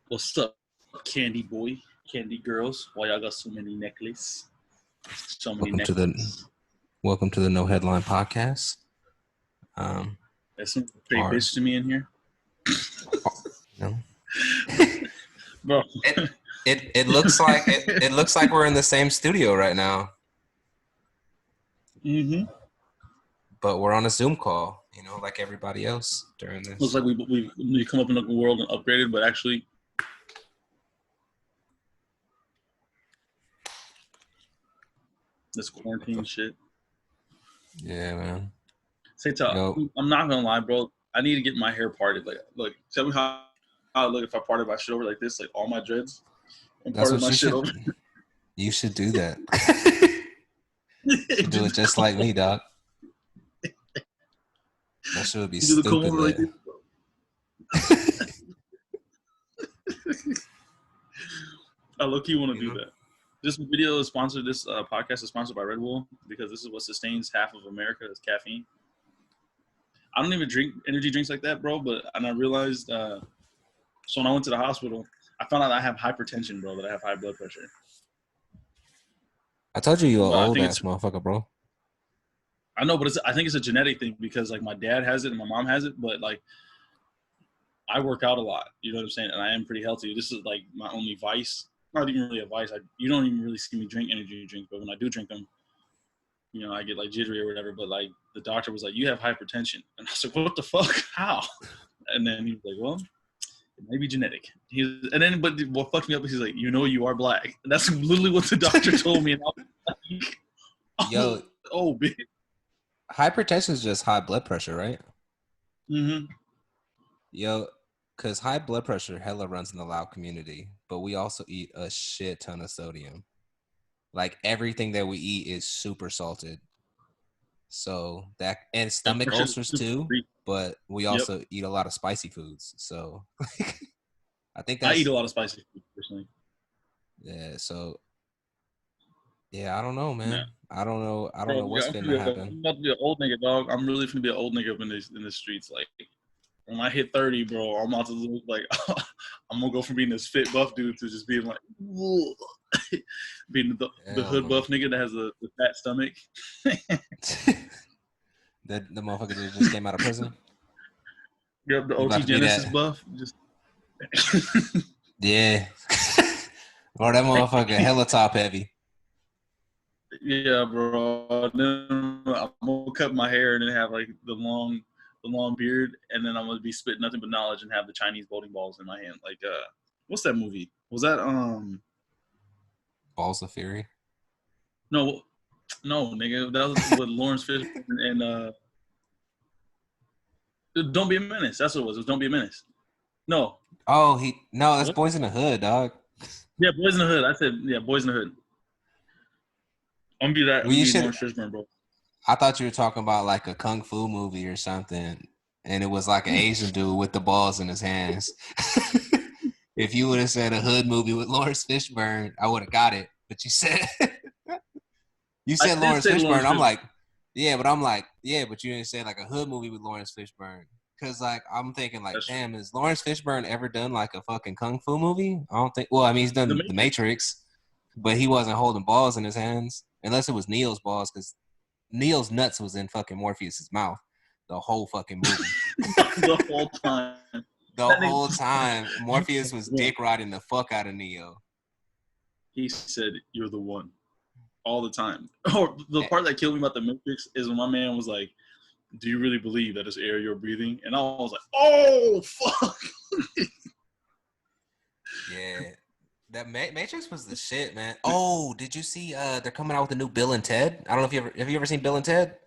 What's up, candy boy, candy girls? Why y'all got so many necklaces? So many necklaces. Welcome to the No Headline Podcast. There's some pretty bitch to me in here. No. Bro. It looks like it looks like we're in the same studio right now. Mm-hmm. But we're on a Zoom call, like everybody else during this. Looks like we come up in the world and upgraded, but actually this quarantine shit. Yeah, man. Say I'm not gonna lie, bro. I need to get my hair parted. Like tell me how I look if I parted my shit over like this, like all my dreads. And that's parted what my shit over. You should do that. You should do it just like me, dog. That shit would be stupid lit. I low-key want to do that. This video is sponsored. This podcast is sponsored by Red Bull because this is what sustains half of America is caffeine. I don't even drink energy drinks like that, bro. And I realized, so when I went to the hospital, I found out I have hypertension, bro. That I have high blood pressure. I told you an old ass motherfucker, bro. I know, but I think it's a genetic thing because like my dad has it and my mom has it, but like I work out a lot. You know what I'm saying? And I am pretty healthy. This is like my only vice. Not even really a vice. You don't even really see me drink energy drinks, but when I do drink them, I get like jittery or whatever. But like the doctor was like, "You have hypertension," and I was like, "What the fuck? How?" And then he was like, "Well, it may be genetic." But what fucked me up is he's like, "You are black." And that's literally what the doctor told me. And I was like, "Yo, bitch." Hypertension is just high blood pressure, right? Mm-hmm. Yo, because high blood pressure hella runs in the loud community, but we also eat a shit ton of sodium. Like everything that we eat is super salted. So and stomach ulcers too, but we also eat a lot of spicy foods. So I think I eat a lot of spicy food personally. Yeah, so I don't know, man. Yeah. I don't know what's gonna happen. I'm about to be an old nigga, dog. I'm really gonna be an old nigga up in the streets. Like when I hit 30, bro, I'm about to look like I'm gonna go from being this fit buff dude to just being like being the hood buff nigga that has the fat stomach. the motherfucker that just came out of prison. Yep, the OT Genesis buff. Just yeah. Or that motherfucker hella top heavy. Yeah, bro. Then I'm gonna cut my hair and then have like the long beard, and then I'm gonna be spitting nothing but knowledge and have the Chinese bowling balls in my hand. Like, what's that movie? Was that Balls of Fury? No, nigga. That was with Lawrence Fishburne and Don't Be a Menace. That's what it was. It was Don't Be a Menace. No. Oh, that's Boys in the Hood, dog. Yeah, Boys in the Hood. I said, yeah, Boys in the Hood. I'm gonna be Lawrence Fishburne, bro. I thought you were talking about like a kung fu movie or something, and it was like an Asian dude with the balls in his hands. If you would have said a hood movie with Lawrence Fishburne, I would have got it. But you said Lawrence Fishburne. I'm like, but you didn't say like a hood movie with Lawrence Fishburne. Because like I'm thinking like, damn, has Lawrence Fishburne ever done like a fucking kung fu movie? I don't think. Well, I mean, he's done The Matrix, but he wasn't holding balls in his hands unless it was Neo's balls, because Neo's nuts was in fucking Morpheus's mouth the whole fucking movie. The whole time. The whole time, Morpheus was dick riding the fuck out of Neo. He said, "You're the one," all the time. Or the part that killed me about the Matrix is when my man was like, "Do you really believe that it's air you're breathing?" And I was like, "Oh fuck!" Yeah, that Matrix was the shit, man. Oh, did you see? They're coming out with a new Bill and Ted. I don't know if have you ever seen Bill and Ted?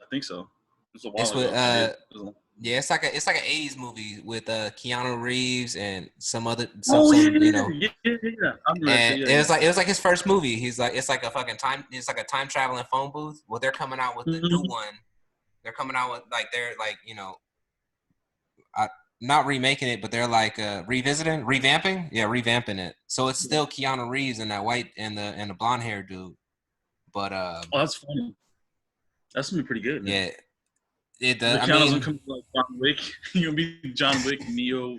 I think so. It's a while ago. Yeah, it's like an 80s movie with Keanu Reeves and some Yeah. It was like his first movie. He's like, it's like a fucking time traveling phone booth. Well, they're coming out with the new one. They're coming out with they're not remaking it, but they're like revamping. Yeah, revamping it. So it's still Keanu Reeves and that white and the blonde hair dude. But that's funny. That's gonna be pretty good, man. Yeah. It does. Keanu's gonna come like John Wick. You're gonna be John Wick, Neo.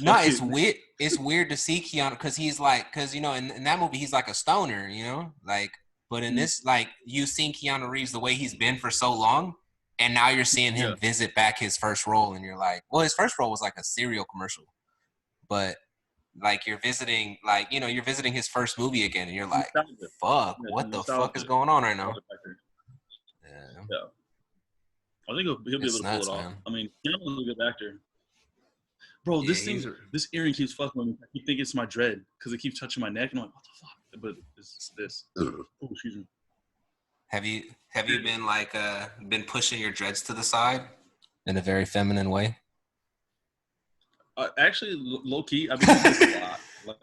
No, it's weird. It's weird to see Keanu because he's like, because you know, in that movie he's like a stoner, you know, like. But in this, like, you've seen Keanu Reeves the way he's been for so long, and now you're seeing him visit back his first role, and you're like, well, his first role was like a cereal commercial, but like you're visiting, like, you know, you're visiting his first movie again, and you're like, fuck, what the fuck is going on right now? Yeah. I think he'll be able to pull it off. I mean, Keanu's a good actor. Bro, this earring keeps fucking with me. I keep thinking it's my dread because it keeps touching my neck, and I'm like, what the fuck? But it's this. Oh, excuse me. Have you been like been pushing your dreads to the side in a very feminine way? Actually, low key, I've been doing this a lot.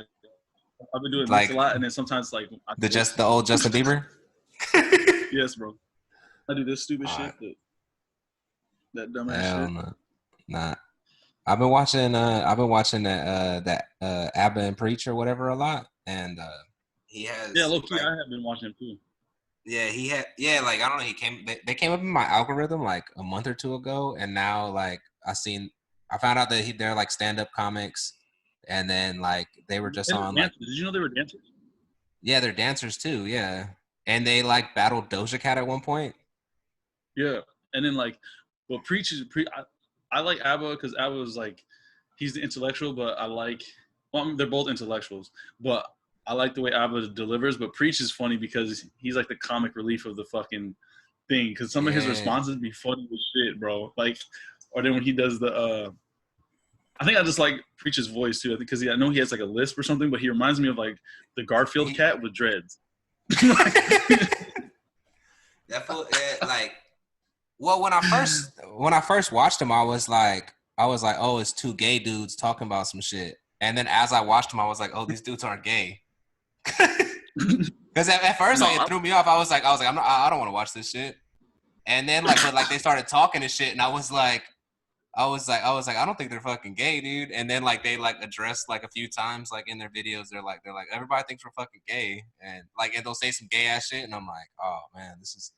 I've been doing this a lot, and then sometimes like the old Justin Bieber. Yes, bro. I do this stupid shit. That dumbass shit. Nah. I've been watching that Abba and Preach or whatever a lot, and he has. Yeah, low key, I have been watching him too. Yeah, he had. Yeah, like I don't know. They came up in my algorithm like a month or two ago, and now like I found out that they're like stand-up comics, and then like they were just on. Like, did you know they were dancers? Yeah, they're dancers too. Yeah, and they like battled Doja Cat at one point. Yeah, and then like, well, I like Abba because Abba was like, he's the intellectual, but I like. Well, I mean, they're both intellectuals, but I like the way Abba delivers. But Preach is funny because he's like the comic relief of the fucking thing. Because some of his responses be funny as shit, bro. Like, or then when he does the, I think I just like Preach's voice too. I think because I know he has like a lisp or something, but he reminds me of like the Garfield cat with dreads. That fool, like. Well, when I first watched him, I was like, oh, it's two gay dudes talking about some shit. And then as I watched him, I was like, oh, these dudes aren't gay. Because at first, it threw me off. I was like, I don't want to watch this shit. And then but they started talking and shit, and I was like, I don't think they're fucking gay, dude. And then like they like addressed like a few times like in their videos, they're like everybody thinks we're fucking gay, and they'll say some gay ass shit, and I'm like, oh man, this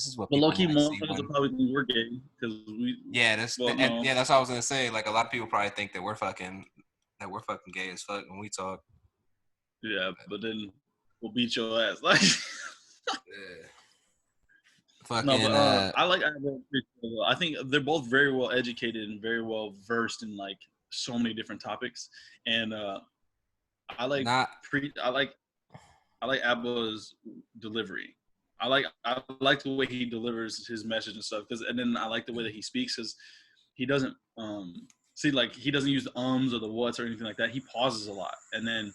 is what. But low-key, most of them probably think we're gay because we. Yeah, that's what I was gonna say. Like a lot of people probably think that we're fucking gay as fuck when we talk. Yeah, but then we'll beat your ass. Like. Yeah. Fucking. No, but I like. I think they're both very well educated and very well versed in like so many different topics, and I like Abba's delivery. I like the way he delivers his message and stuff, and then I like the way that he speaks because he doesn't he doesn't use the ums or the whats or anything like that. He pauses a lot, and then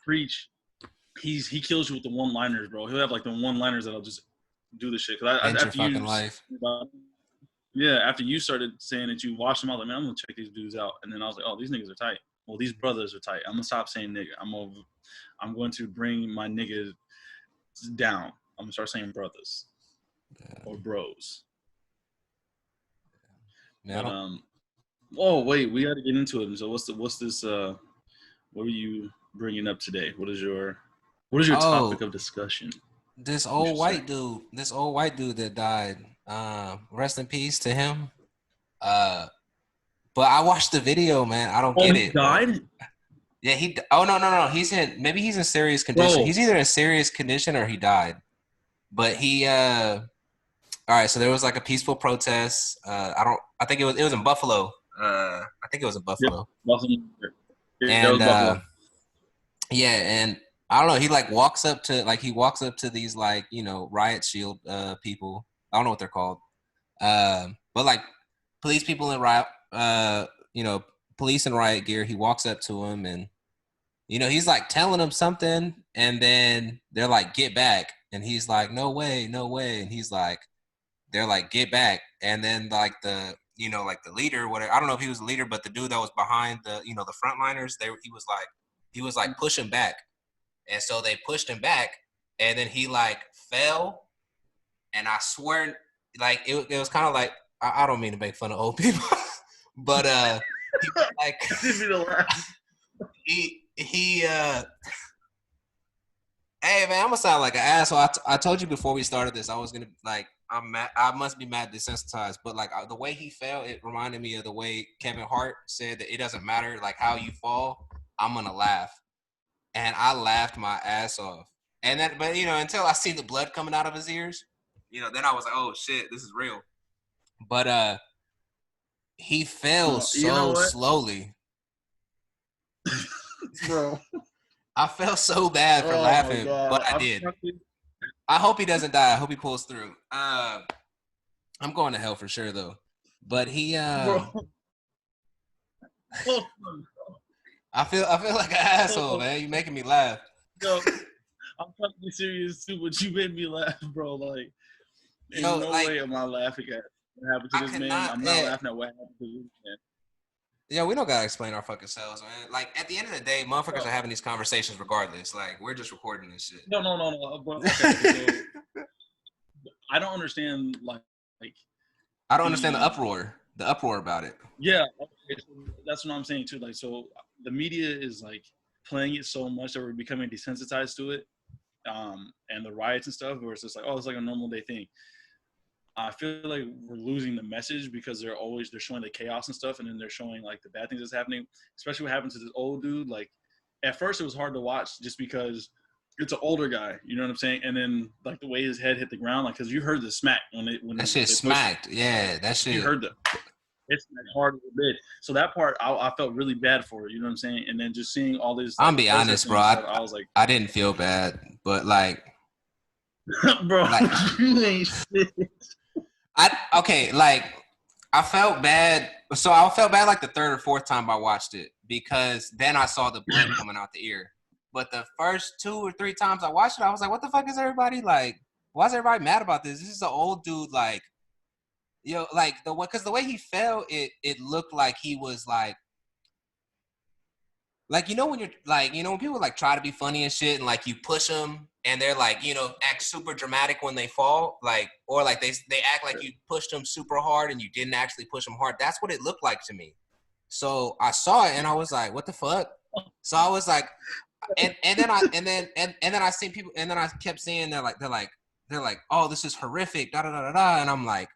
Preach, he kills you with the one-liners, bro. He'll have like the one-liners that'll just do the shit. After you started saying that you watched them, I was like, man, I'm gonna check these dudes out, and then I was like, oh, these niggas are tight. Well, these brothers are tight. I'm gonna stop saying nigga. I'm going to bring my niggas down. I'm gonna start saying brothers or bros. Yeah. But, oh wait, we got to get into it. So what's this? What are you bringing up today? What is your topic of discussion? This old white dude that died. Rest in peace to him. But I watched the video, man. I don't get it. He died? Bro. Yeah, Oh no. He's in serious condition. Bro. He's either in serious condition or he died. But he all right, so there was like a peaceful protest. I think it was in Buffalo. I think it was in Buffalo. Yep. And and I don't know, he like walks up to these like, you know, riot shield people. I don't know what they're called. But like police people in riot police in riot gear, he walks up to him and you know, he's like telling them something, and then they're like, get back. And he's like, no way. And he's like, they're like, get back. And then like the leader, whatever, I don't know if he was the leader, but the dude that was behind the frontliners, he was like pushing back. And so they pushed him back, and then he like fell. And I swear, like it was kind of like, I don't mean to make fun of old people, but he hey man, I'm gonna sound like an asshole. I told you before we started this, I was gonna like I must be mad desensitized, but like the way he fell, it reminded me of the way Kevin Hart said that it doesn't matter like how you fall, I'm gonna laugh, and I laughed my ass off. And then, but until I see the blood coming out of his ears, then I was like, oh shit, this is real. But he fell so slowly, bro. I felt so bad for laughing, but I did. I hope he doesn't die. I hope he pulls through. I'm going to hell for sure though. But he I feel like an asshole, man. You making me laugh. Yo, I'm trying to be serious too, but you made me laugh, bro. Like, in no way am I laughing at what happened to this man. I'm not laughing at what happened to this man. Yeah, we don't gotta explain our fucking selves, man. Like at the end of the day, motherfuckers are having these conversations regardless. Like we're just recording this shit. No. But, okay, so, I don't understand like I don't understand the uproar about it. Yeah, okay, so that's what I'm saying too. Like, so the media is like playing it so much that we're becoming desensitized to it, and the riots and stuff, where it's just like, oh, it's like a normal day thing. I feel like we're losing the message because they're showing the chaos and stuff, and then they're showing like the bad things that's happening, especially what happened to this old dude. Like at first it was hard to watch just because it's an older guy, you know what I'm saying? And then like the way his head hit the ground, like, cause you heard the smack when that shit smacked. Yeah, that shit. You heard the it's hard a bit. So that part I felt really bad for, you know what I'm saying? And then just seeing all this. I'm be honest, bro. I was like, I didn't feel bad, but like, bro, like, you ain't shit. I felt bad. So I felt bad like the third or fourth time I watched it because then I saw the blood coming out the ear. But the first 2 or 3 times I watched it, I was like, what the fuck is everybody like? Why is everybody mad about this? This is an old dude, like, like because the way he fell, it looked like he was like when you're like, when people like try to be funny and shit and like you push them and they're like, act super dramatic when they fall, like, or like they act like you pushed them super hard and you didn't actually push them hard. That's what it looked like to me. So I saw it and I was like, what the fuck? So I was like, and then I seen people, and then I kept seeing they're like, oh, this is horrific, da da da da da, and I'm like,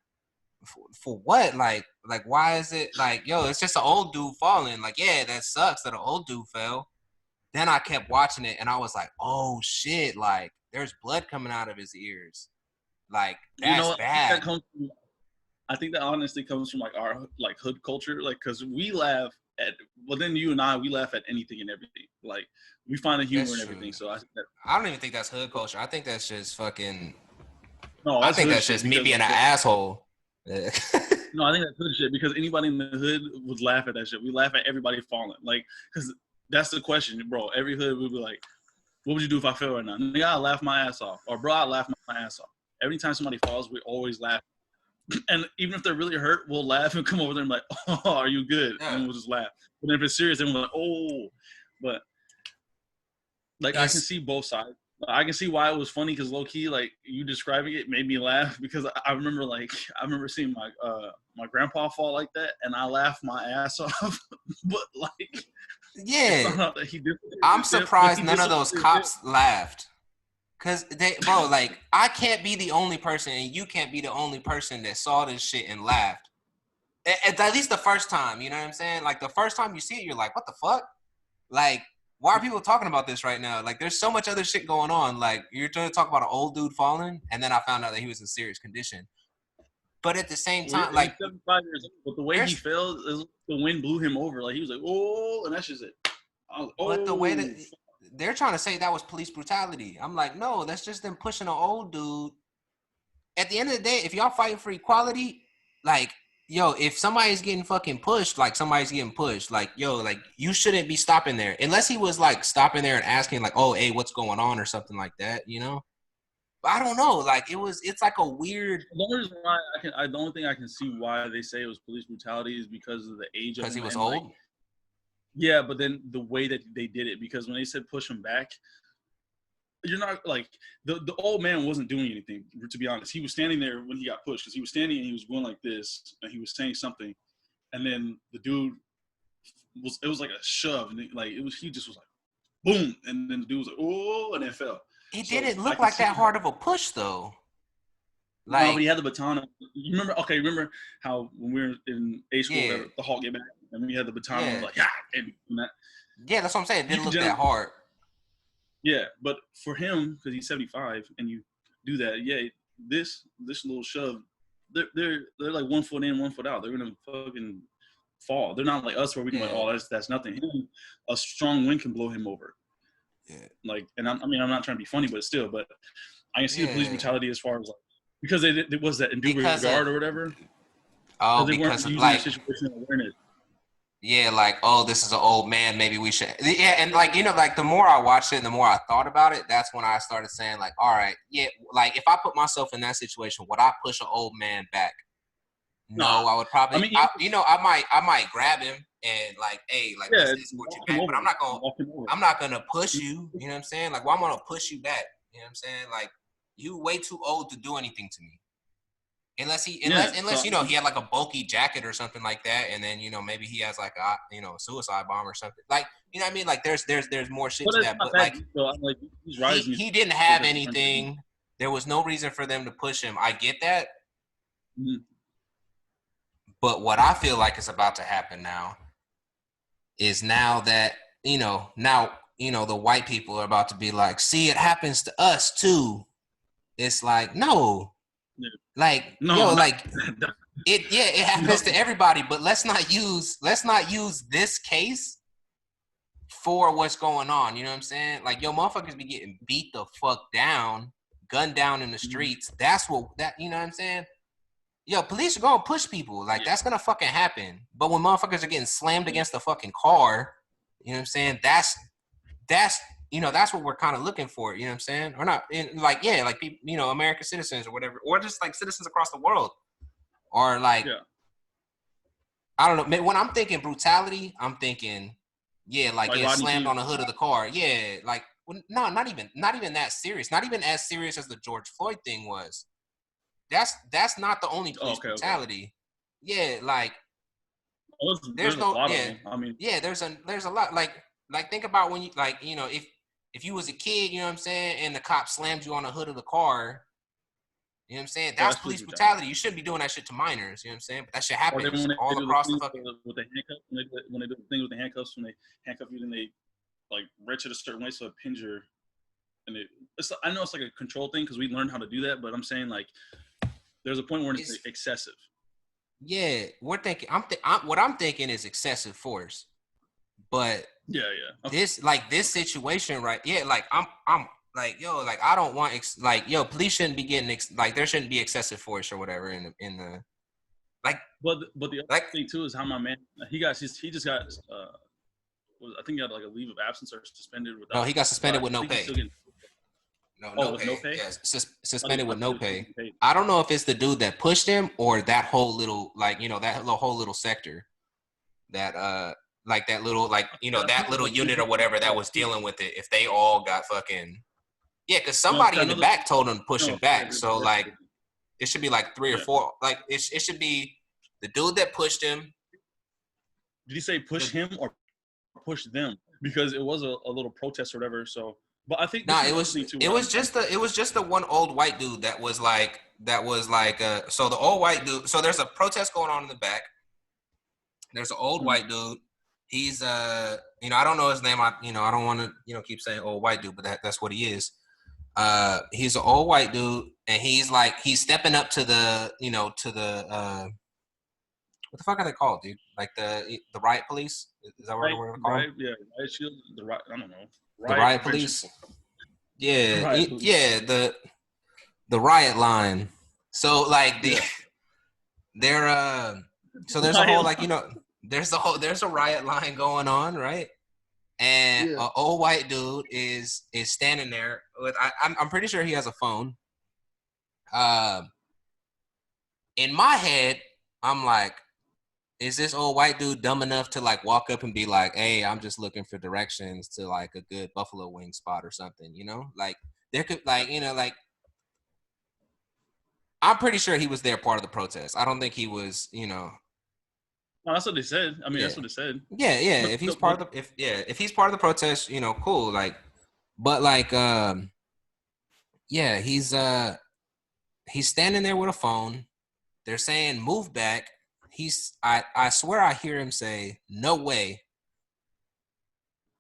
for what? Like why is it like, yo, it's just an old dude falling. Like, yeah, that sucks that an old dude fell. Then I kept watching it and I was like, oh shit, like there's blood coming out of his ears. Like that's bad. I think that honestly comes from like our like hood culture, like because we laugh at, well, then you and I, we laugh at anything and everything. Like we find the humor in everything. So I don't even think that's hood culture. I think that's just fucking. No, I think that's just me being an asshole. No, I think that's hood shit because anybody in the hood would laugh at that shit. We laugh at everybody falling, like, because that's the question, bro. Every hood would be like, "What would you do if I fell right now?" Nigga, I laugh my ass off, or bro, I laugh my ass off. Every time somebody falls, we always laugh, and even if they're really hurt, we'll laugh and come over there and be like, "Oh, are you good?" Yeah. And we'll just laugh. But if it's serious, then we're like, "Oh," but like I can see both sides. I can see why it was funny because low key, like you describing it made me laugh because I remember seeing my my grandpa fall like that and I laughed my ass off. But like, yeah, I'm surprised none of those cops laughed. Cause bro, like I can't be the only person and you can't be the only person that saw this shit and laughed. At least the first time, you know what I'm saying? Like the first time you see it, you're like, what the fuck? Like, why are people talking about this right now? Like, there's so much other shit going on. Like, you're trying to talk about an old dude falling, and then I found out that he was in serious condition. But at the same time, like, 75 years old, but the way he fell, the wind blew him over. Like, he was like, oh, and that's just it. But the way that they're trying to say that was police brutality. I'm like, no, that's just them pushing an old dude. At the end of the day, if y'all fighting for equality, like, yo, if somebody's getting fucking pushed, like somebody's getting pushed, like, yo, like you shouldn't be stopping there unless he was like stopping there and asking like, oh, hey, what's going on or something like that, you know? But I don't know. Like it's like a weird. The only reason why I don't think I can see why they say it was police brutality is because of the age of him. Because he was old? Like, yeah, but then the way that they did it, because when they said push him back, you're not like the old man wasn't doing anything, to be honest. He was standing there when he got pushed because he was standing and he was going like this and he was saying something, and then the dude it was like a shove, and he just was like boom, and then the dude was like, oh, and then fell. It didn't look like that hard of a push though. Like, no, but he had the baton. You remember? Okay, remember how when we were in A school, yeah, the Hulk came back, and we had the baton yeah, on, like, yeah, and that. yeah. That's what I'm saying. It didn't look Generally, that hard. yeah, but for him, because he's 75, and you do that, yeah, this little shove, they're like 1 foot in, 1 foot out. They're gonna fucking fall. They're not like us where we can like, oh, that's nothing. Him, a strong wind can blow him over. Yeah. Like, and I'm not trying to be funny, but still, but I can see the police brutality as far as like because it was that in due regard or whatever. Oh, they weren't using like situational awareness. Yeah, like, oh, this is an old man. Maybe we should. Yeah, and like, you know, like the more I watched it, and the more I thought about it, that's when I started saying, like, all right, yeah, like if I put myself in that situation, would I push an old man back? No, I would probably. I mean, I might grab him and like, hey, like, let's escort you back. But I'm not gonna push you. You know what I'm saying? Like, well, I'm gonna push you back. You know what I'm saying? Like, you way too old to do anything to me. Unless you know, he had like a bulky jacket or something like that, and then, you know, maybe he has like a, you know, suicide bomb or something. Like, you know what I mean? Like there's more shit to that. But like he's rising. He didn't have anything. There was no reason for them to push him. I get that. Mm-hmm. But what I feel like is about to happen now is now that, you know, the white people are about to be like, see, it happens to us too. It's like, no. Yeah. Like, no, yo, like it happens to everybody, but let's not use this case for what's going on. You know what I'm saying? Like, yo, motherfuckers be getting beat the fuck down, gunned down in the streets. That's what you know what I'm saying? Yo, police are gonna push people. Like, that's gonna fucking happen. But when motherfuckers are getting slammed against the fucking car, you know what I'm saying? That's you know, that's what we're kind of looking for, you know what I'm saying? Or not, like, yeah, like, people, you know, American citizens or whatever, or just like citizens across the world, or like, I don't know. When I'm thinking brutality, I'm thinking, yeah, like getting slammed on the hood of the car. Yeah, like, no, not even that serious. Not even as serious as the George Floyd thing was. That's not the only police brutality. Okay. Yeah, like, there's no, yeah, I mean, yeah, there's a lot, like, think about when you, like, you know, if you was a kid, you know what I'm saying, and the cop slammed you on the hood of the car, you know what I'm saying? That's police brutality. You shouldn't be doing that shit to minors, you know what I'm saying? But that shit happens all across the fucking... With the handcuffs, when they do the thing with the handcuffs, when they handcuff you, then they, like, wrench it a certain way so it pins your... And I know it's like a control thing because we learned how to do that, but I'm saying, like, there's a point where it's excessive. Yeah, we're thinking... what I'm thinking is excessive force. But... Yeah. Okay. This situation, right? Yeah, like I'm like, yo, like I don't want like, yo, police shouldn't be getting like there shouldn't be excessive force or whatever in the like. But the other thing too is how my man he just got I think he got like a leave of absence or suspended with. No, he got suspended with no pay. No pay. Yeah, suspended with no pay. I don't know if it's the dude that pushed him or that whole little, like, you know, that whole little sector that like that little, like, you know, that little unit or whatever that was dealing with it, if they all got fucking... Yeah, because somebody in the back told him to push him back. So, like, it should be like 3 or 4. Like, it should be the dude that pushed him. Did he say push him or push them? Because it was a little protest or whatever, so... But I think... Nah, it was just the one old white dude that was like... So the old white dude... So there's a protest going on in the back. There's an old white dude. He's you know, I don't know his name. I don't want to, you know, keep saying old white dude, but that's what he is. He's an old white dude, and he's stepping up to the, you know, to the what the fuck are they called, dude? Like the riot police? Is that what we're calling? Right, yeah, riot shield, I don't know. The riot police. Yeah, riot police. Yeah, the riot line. So like they're so there's a whole, like, you know, there's a riot line going on, right? And an old white dude is standing there with, I'm pretty sure he has a phone. In my head, I'm like, is this old white dude dumb enough to like walk up and be like, hey, I'm just looking for directions to like a good buffalo wing spot or something, you know? Like, there could, like, you know, like, I'm pretty sure he was there part of the protest. I don't think he was, you know. No, that's what they said. I mean, that's what they said. Yeah. If he's part of the, if he's part of the protest, you know, cool. Like, but like, yeah, he's He's standing there with a phone. They're saying, move back. I swear I hear him say, no way.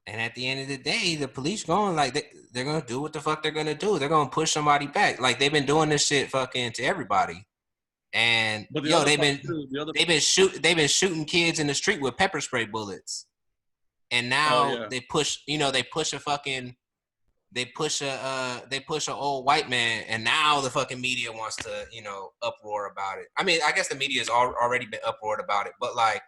And at the end of the day, the police going like they're gonna do what the fuck they're gonna do. They're gonna push somebody back. Like they've been doing this shit fucking to everybody. And they've been shooting kids in the street with pepper spray bullets. And now they push an old white man, and now the fucking media wants to, uproar about it. I mean, I guess the media has already been uproared about it, but like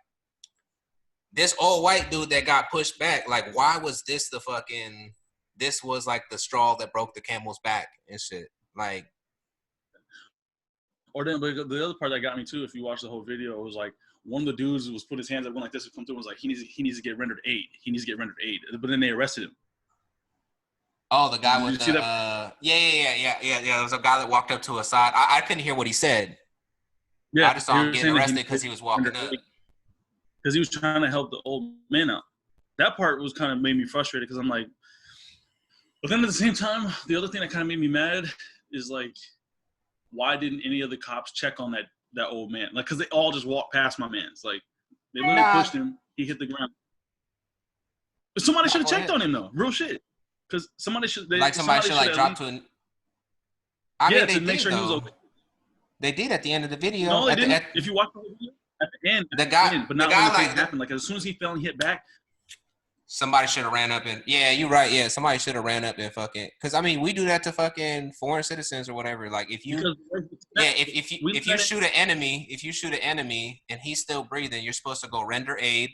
this old white dude that got pushed back, like why was this this was like the straw that broke the camel's back and shit. Like, or then, but the other part that got me too, if you watch the whole video, it was like one of the dudes was put his hands up, went like this, would come through, and was like, he needs to get rendered aid. He needs to get rendered aid. But then they arrested him. Oh, the guy with the yeah. There was a guy that walked up to a side. I couldn't hear what he said. Yeah, I just saw him getting arrested because he was walking up. Because he was trying to help the old man out. That part was kind of made me frustrated because I'm like, but then at the same time, the other thing that kind of made me mad is like, why didn't any of the cops check on that old man? Like, because they all just walked past my man's. Like, they literally pushed him. He hit the ground. But somebody should have checked on him though. Real shit. Because somebody should drop to an. To make sure he was okay. They did at the end of the video. No, they didn't. If you watch the video, at the end, but not when the thing happened. Like as soon as he fell and hit back, somebody should have ran up and you're right. Yeah, somebody should have ran up and fucking. Because I mean, we do that to fucking foreign citizens or whatever. Like if you, if you shoot an enemy, and he's still breathing, you're supposed to go render aid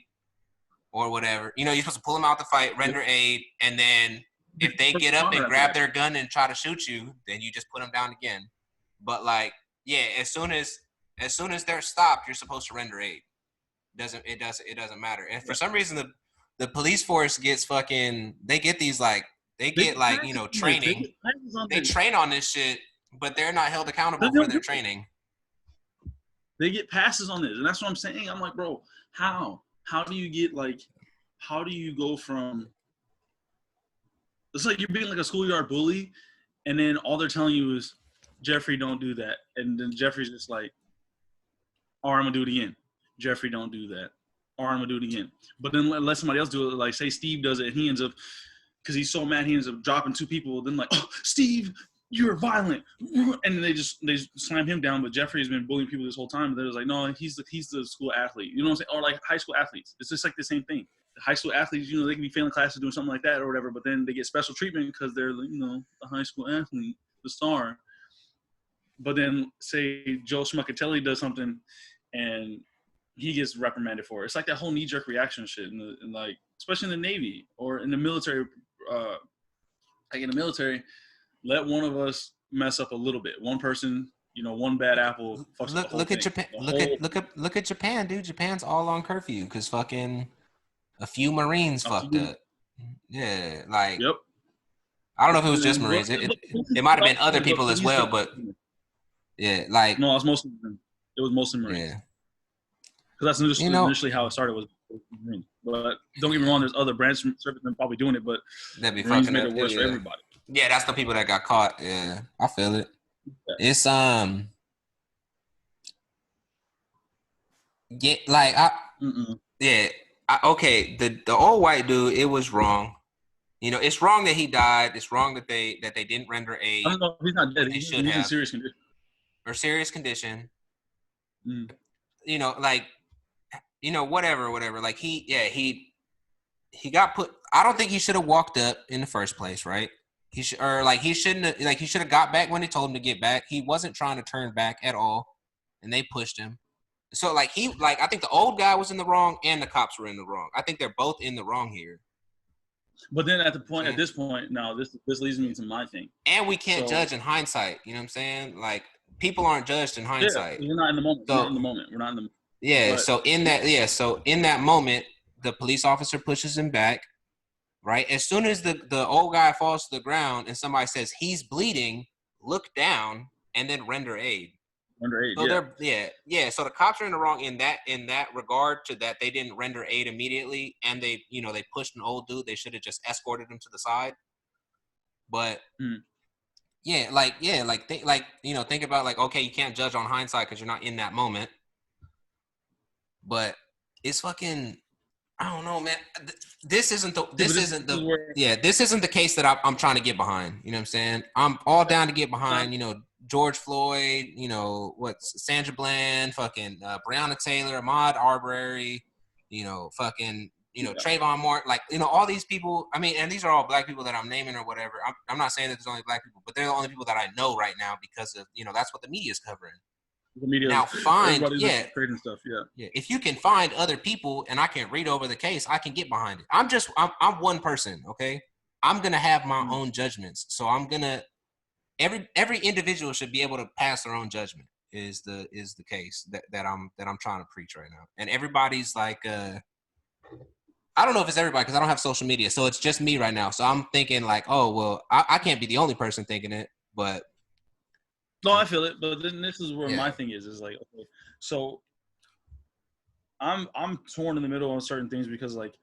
or whatever. You're supposed to pull him out the fight, render aid, and then if they get up and grab their gun and try to shoot you, then you just put them down again. But like, as soon as they're stopped, you're supposed to render aid. It doesn't matter. And for some reason, the police force gets fucking. They get these training. They train on this shit, but they're not held accountable for their training. They get passes on this, and that's what I'm saying. I'm like, bro, how do you get how do you go from? It's like you're being like a schoolyard bully, and then all they're telling you is, Jeffrey, don't do that. And then Jeffrey's just like, all right, I'm going to do it again. Jeffrey, don't do that. All right, I'm going to do it again. But then let somebody else do it. Like, say Steve does it, and he ends up, because he's so mad, he ends up dropping two people. Then like, oh, Steve, you're violent. And then they slam him down. But Jeffrey has been bullying people this whole time. They're just like, no, he's the school athlete. You know what I'm saying? Or like high school athletes. It's just like the same thing. High school athletes, they can be failing classes doing something like that or whatever, but then they get special treatment because they're, the high school athlete, the star. But then say Joe Schmuckatelli does something and he gets reprimanded for it. It's like that whole knee-jerk reaction shit, in like, especially in the Navy or in the military. Like in the military, let one of us mess up a little bit. One person, one bad apple. Look at Japan. Look at Japan, dude. Japan's all on curfew because fucking. A few Marines fucked up. Yeah, like. Yep. I don't know if it was just Marines. It might have been other people as well, but yeah, like. No, it was mostly Marines. Yeah. Because that's initially how it started was Marines. But don't get me wrong, there's other branch servicemen probably doing it, but that'd be Marines fucking made it worse for everybody. Yeah, that's the people that got caught. Yeah, I feel it. Yeah. It's Yeah, like yeah. Okay, the old white dude, it was wrong. It's wrong that he died. It's wrong that they didn't render aid. I don't know if he's not dead. He's in serious condition. Or serious condition. Whatever. Like he got put. I don't think he should have walked up in the first place, right? He should have got back when they told him to get back. He wasn't trying to turn back at all, and they pushed him. So, I think the old guy was in the wrong and the cops were in the wrong. I think they're both in the wrong here. But then at this point, now this leads me to my thing. And we can't judge in hindsight. You know what I'm saying? Like, people aren't judged in hindsight. Yeah, we're not in the moment. We're not in the moment. We're not in the moment. Yeah, but, so in that moment, the police officer pushes him back, right? As soon as the old guy falls to the ground and somebody says he's bleeding, look down and then render aid. Render aid, so So the cops are in the wrong in that regard to that they didn't render aid immediately, and they pushed an old dude. They should have just escorted him to the side. But think about like, okay, you can't judge on hindsight because you're not in that moment. But it's fucking, I don't know, man. This isn't the case that I'm trying to get behind. You know what I'm saying? I'm all down to get behind, George Floyd, Sandra Bland, fucking Breonna Taylor, Ahmaud Arbery, Trayvon Martin, all these people. I mean, and these are all black people that I'm naming or whatever. I'm not saying that there's only black people, but they're the only people that I know right now because of, that's what the media is covering. The media now creating stuff, yeah. If you can find other people and I can read over the case, I can get behind it. I'm one person, okay? I'm gonna have my own judgments, so I'm gonna every individual should be able to pass their own judgment. Is the case that I'm trying to preach right now, and everybody's like, I don't know if it's everybody because I don't have social media, so it's just me right now. So I'm thinking like, oh well, I can't be the only person thinking it, but. No, I feel it, but then this is where my thing is like, okay, so I'm torn in the middle on certain things because like,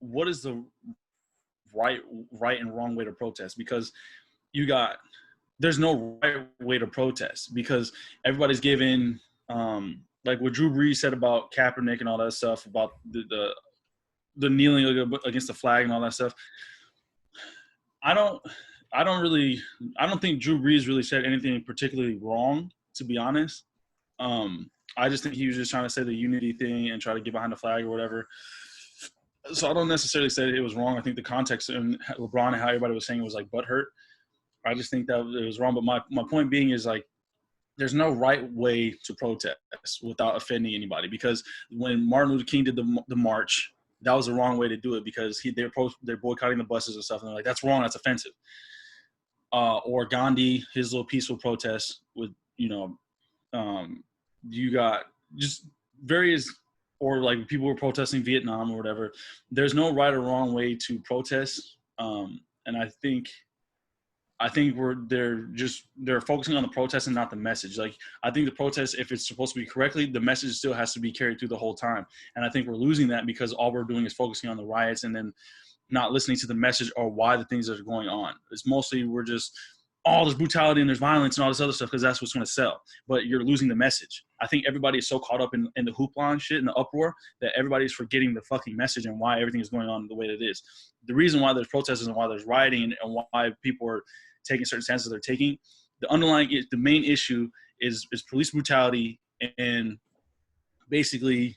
what is the right and wrong way to protest? Because there's no right way to protest because everybody's given like what Drew Brees said about Kaepernick and all that stuff about the kneeling against the flag and all that stuff. I don't think Drew Brees really said anything particularly wrong, to be honest. I just think he was just trying to say the unity thing and try to get behind the flag or whatever. So I don't necessarily say it was wrong. I think the context and LeBron and how everybody was saying it was like butthurt. I just think that it was wrong. But my point being is like, there's no right way to protest without offending anybody. Because when Martin Luther King did the march, that was the wrong way to do it because they're boycotting the buses and stuff. And they're like, that's wrong. That's offensive. Or Gandhi, his little peaceful protest with, you got just various, or like people were protesting Vietnam or whatever. There's no right or wrong way to protest. And I think they're focusing on the protest and not the message. Like, I think the protest, if it's supposed to be correctly, the message still has to be carried through the whole time. And I think we're losing that because all we're doing is focusing on the riots and then not listening to the message or why the things that are going on. It's mostly we're just, there's brutality and there's violence and all this other stuff because that's what's going to sell. But you're losing the message. I think everybody is so caught up in the hoopla and shit and the uproar that everybody's forgetting the fucking message and why everything is going on the way that it is. The reason why there's protests and why there's rioting and why people are taking certain stances they're taking, the main issue is police brutality and basically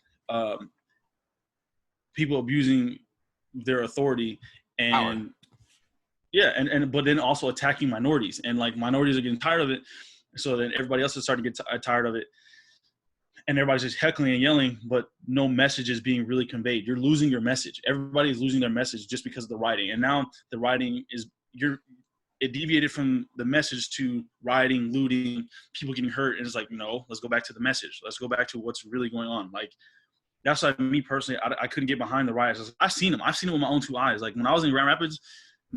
people abusing their authority and but then also attacking minorities, and like minorities are getting tired of it, so then everybody else is starting to get tired of it, and everybody's just heckling and yelling, but no message is being really conveyed. You're losing your message. Everybody's losing their message just because of the rioting, and now the rioting it deviated from the message to rioting, looting, people getting hurt, and it's like, no, let's go back to the message. Let's go back to what's really going on. Like, that's why me personally, I couldn't get behind the riots. I've seen them with my own two eyes. Like, when I was in Grand Rapids,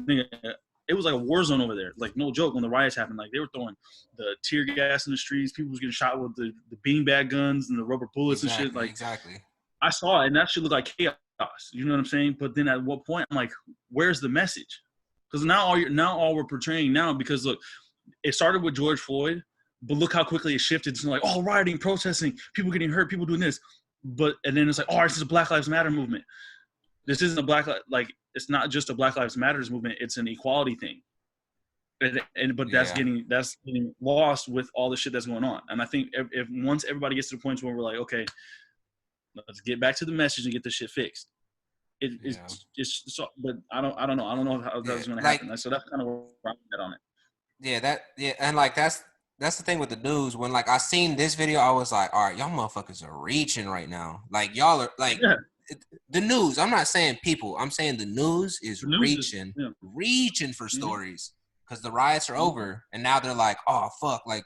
it was like a war zone over there. Like, no joke, when the riots happened, like, they were throwing the tear gas in the streets. People was getting shot with the beanbag guns and the rubber bullets and shit. Like, exactly. I saw it, and that shit looked like chaos. You know what I'm saying? But then at what point, I'm like, where's the message? Because now all we're portraying now, because look, it started with George Floyd, but look how quickly it shifted to like, rioting, protesting, people getting hurt, people doing this. And then it's like, this is a Black Lives Matter movement. This isn't it's not just a Black Lives Matters movement. It's an equality thing. That's getting lost with all the shit that's going on. And I think if once everybody gets to the point where we're like, okay, let's get back to the message and get this shit fixed. It's so, but I don't know. I don't know how that's going to happen. So that's kind of where I'm at on it. And like that's the thing with the news. When like I seen this video, I was like, all right, y'all motherfuckers are reaching right now. Like, y'all are like the news. I'm not saying people. I'm saying the news is reaching for stories because the riots are over, and now they're like, oh fuck, like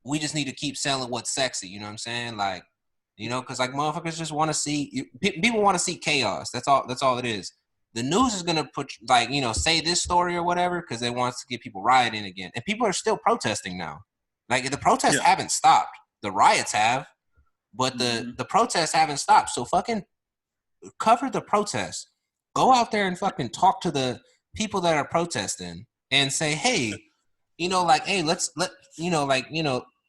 we just need to keep selling what's sexy. You know what I'm saying? Like. Because like motherfuckers just want to see people want to see chaos. That's all it is. The news is gonna put like say this story or whatever because they want to get people rioting again, and people are still protesting now. Like the protests haven't stopped. The riots have, but the protests haven't stopped. So fucking cover the protests. Go out there and fucking talk to the people that are protesting and say, hey, like, hey,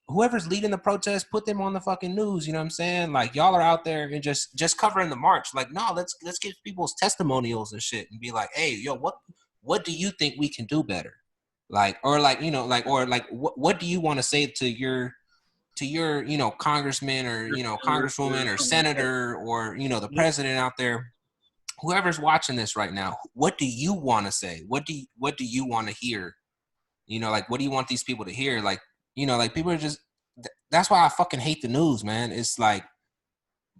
whoever's leading the protest, put them on the fucking news. You know what I'm saying? Like, y'all are out there and just covering the march. Like, no, let's get people's testimonials and shit and be like, hey, yo, what do you think we can do better? Like, or like, what do you want to say to your congressman or congresswoman or senator or the president out there, whoever's watching this right now? What do you want to say? What do you want to hear? Like, what do you want these people to hear? Like, like, people are just, that's why I fucking hate the news, man. It's like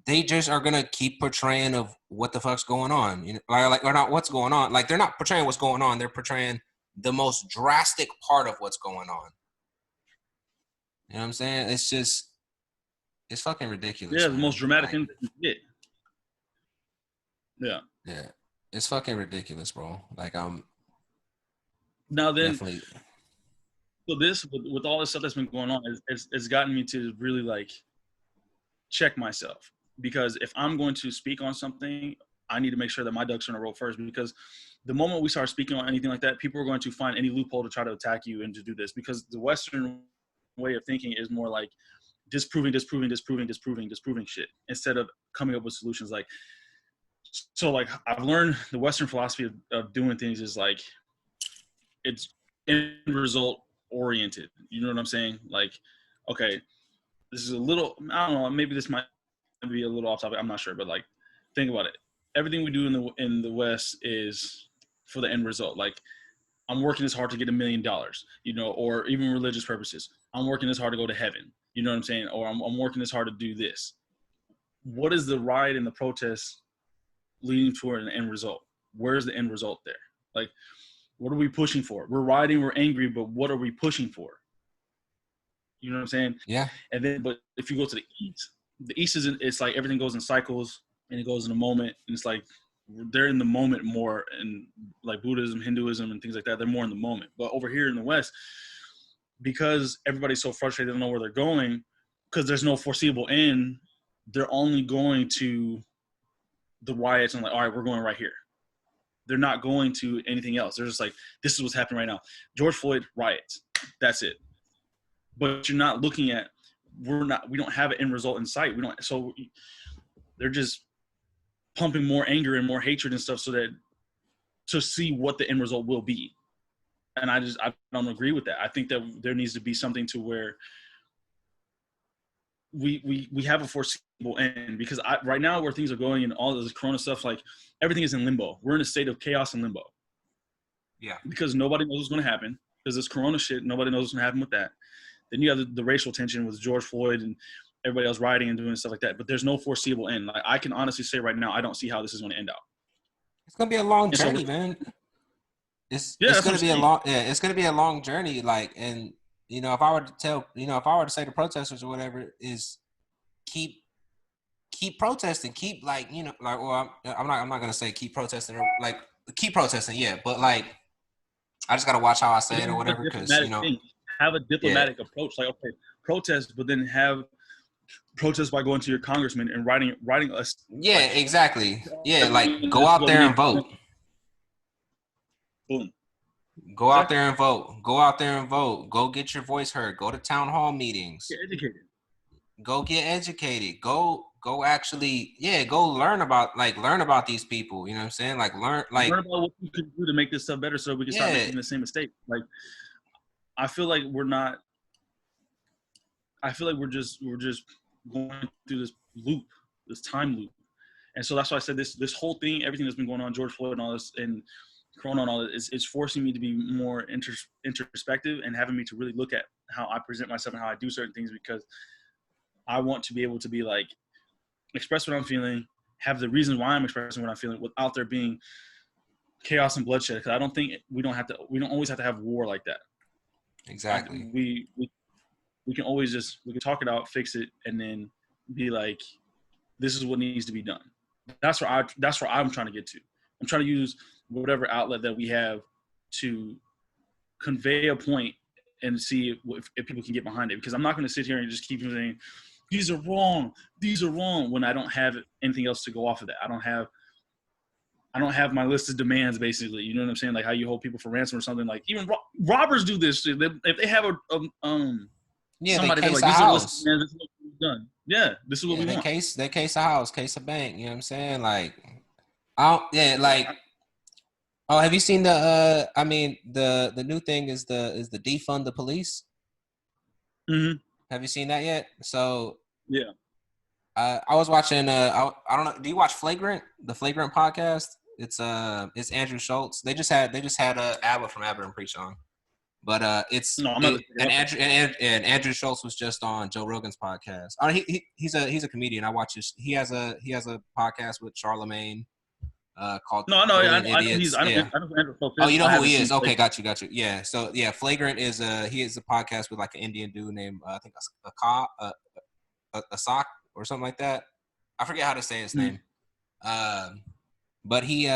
they just are gonna keep portraying of what the fuck's going on, like, or not what's going on. Like, they're not portraying what's going on, they're portraying the most drastic part of what's going on. You know what I'm saying? It's fucking ridiculous. Yeah, man. The most dramatic thing. Yeah. Yeah. It's fucking ridiculous, bro. Like, now then, definitely. So this, with all this stuff that's been going on, it's gotten me to really, like, check myself. Because if I'm going to speak on something, I need to make sure that my ducks are in a row first. Because the moment we start speaking on anything like that, people are going to find any loophole to try to attack you and to do this. Because the Western way of thinking is more like disproving shit instead of coming up with solutions. Like, so, like, I've learned the Western philosophy of doing things is like, it's end result oriented. You know what I'm saying? Like, okay, this is a little, I don't know, maybe this might be a little off topic, I'm not sure, but, like, think about it. Everything we do in the West is for the end result. Like, I'm working this hard to get $1 million, or even religious purposes. I'm working this hard to go to heaven. You know what I'm saying? Or I'm working this hard to do this. What is the riot and the protest leading toward an end result? Where's the end result there? Like, what are we pushing for? We're rioting, we're angry, but what are we pushing for? You know what I'm saying? Yeah. And then, but if you go to the East isn't, it's like everything goes in cycles and it goes in a moment. And it's like, they're in the moment more, and like Buddhism, Hinduism, and things like that, they're more in the moment. But over here in the West, because everybody's so frustrated, they don't know where they're going, because there's no foreseeable end, they're only going to the riots and like, all right, we're going right here. They're not going to anything else. They're just like, this is what's happening right now. George Floyd riots. That's it. But you're not looking at, we don't have an end result in sight. So they're just pumping more anger and more hatred and stuff so that to see what the end result will be. And I don't agree with that. I think that there needs to be something to where we have a foreseeable end, because right now where things are going and all of this Corona stuff, like, everything is in limbo. We're in a state of chaos and limbo. Yeah. Because nobody knows what's going to happen. Because this Corona shit, nobody knows what's going to happen with that. Then you have the racial tension with George Floyd and everybody else rioting and doing stuff like that. But there's no foreseeable end. Like, I can honestly say right now, I don't see how this is going to end out. It's going to be a long journey, man. It's going to be it's going to be a long journey. Like, and if I were to say to protesters or whatever, is keep protesting, keep, like, well, I'm not going to say keep protesting, or like keep protesting. Yeah. But, like, I just got to watch how I say it or whatever. Cause have a diplomatic approach. Like, okay, protest, but then have protest by going to your congressman and writing us. Yeah, like, exactly. Yeah. Like, go out there and vote. Boom. Go out there and vote. Go out there and vote. Go get your voice heard. Go to town hall meetings. Get educated. Go get educated. Go actually, go learn about these people. You know what I'm saying? Like, learn about what you can do to make this stuff better so we can stop making the same mistake. Like, I feel like we're just going through this loop, this time loop. And so that's why I said this whole thing, everything that's been going on, George Floyd and all this, and Corona and all this, is forcing me to be more introspective and having me to really look at how I present myself and how I do certain things, because I want to be able to be like, express what I'm feeling, have the reason why I'm expressing what I'm feeling without there being chaos and bloodshed. Because I don't think we don't always have to have war like that. Exactly. We can always we can talk it out, fix it, and then be like, this is what needs to be done. That's where I'm trying to get to. I'm trying to use whatever outlet that we have to convey a point and see if people can get behind it. Because I'm not going to sit here and just keep saying, these are wrong, when I don't have anything else to go off of that. I don't have I don't have my list of demands, basically. You know what I'm saying? Like how you hold people for ransom or something. Like even robbers do this shit. If they have somebody they case like, a this house. Is what we've done. Yeah, this is what we want. They case a house, case a bank. You know what I'm saying? Like, oh, have you seen the? I mean, the new thing is the defund the police. Mm-hmm. Have you seen that yet? So yeah, I was watching. I don't know. Do you watch Flagrant? The Flagrant podcast. It's Andrew Schultz. They just had Abba from Abba and Preach on. But Andrew Schultz was just on Joe Rogan's podcast. He's a comedian. I watch his. He has a podcast with Charlemagne. Called I know he's. I know Andrew Schultz. Oh, you know who he is? Okay, got you. Yeah. So yeah, Flagrant is he is a podcast with like an Indian dude named I think Asak or something like that. I forget how to say his name. But he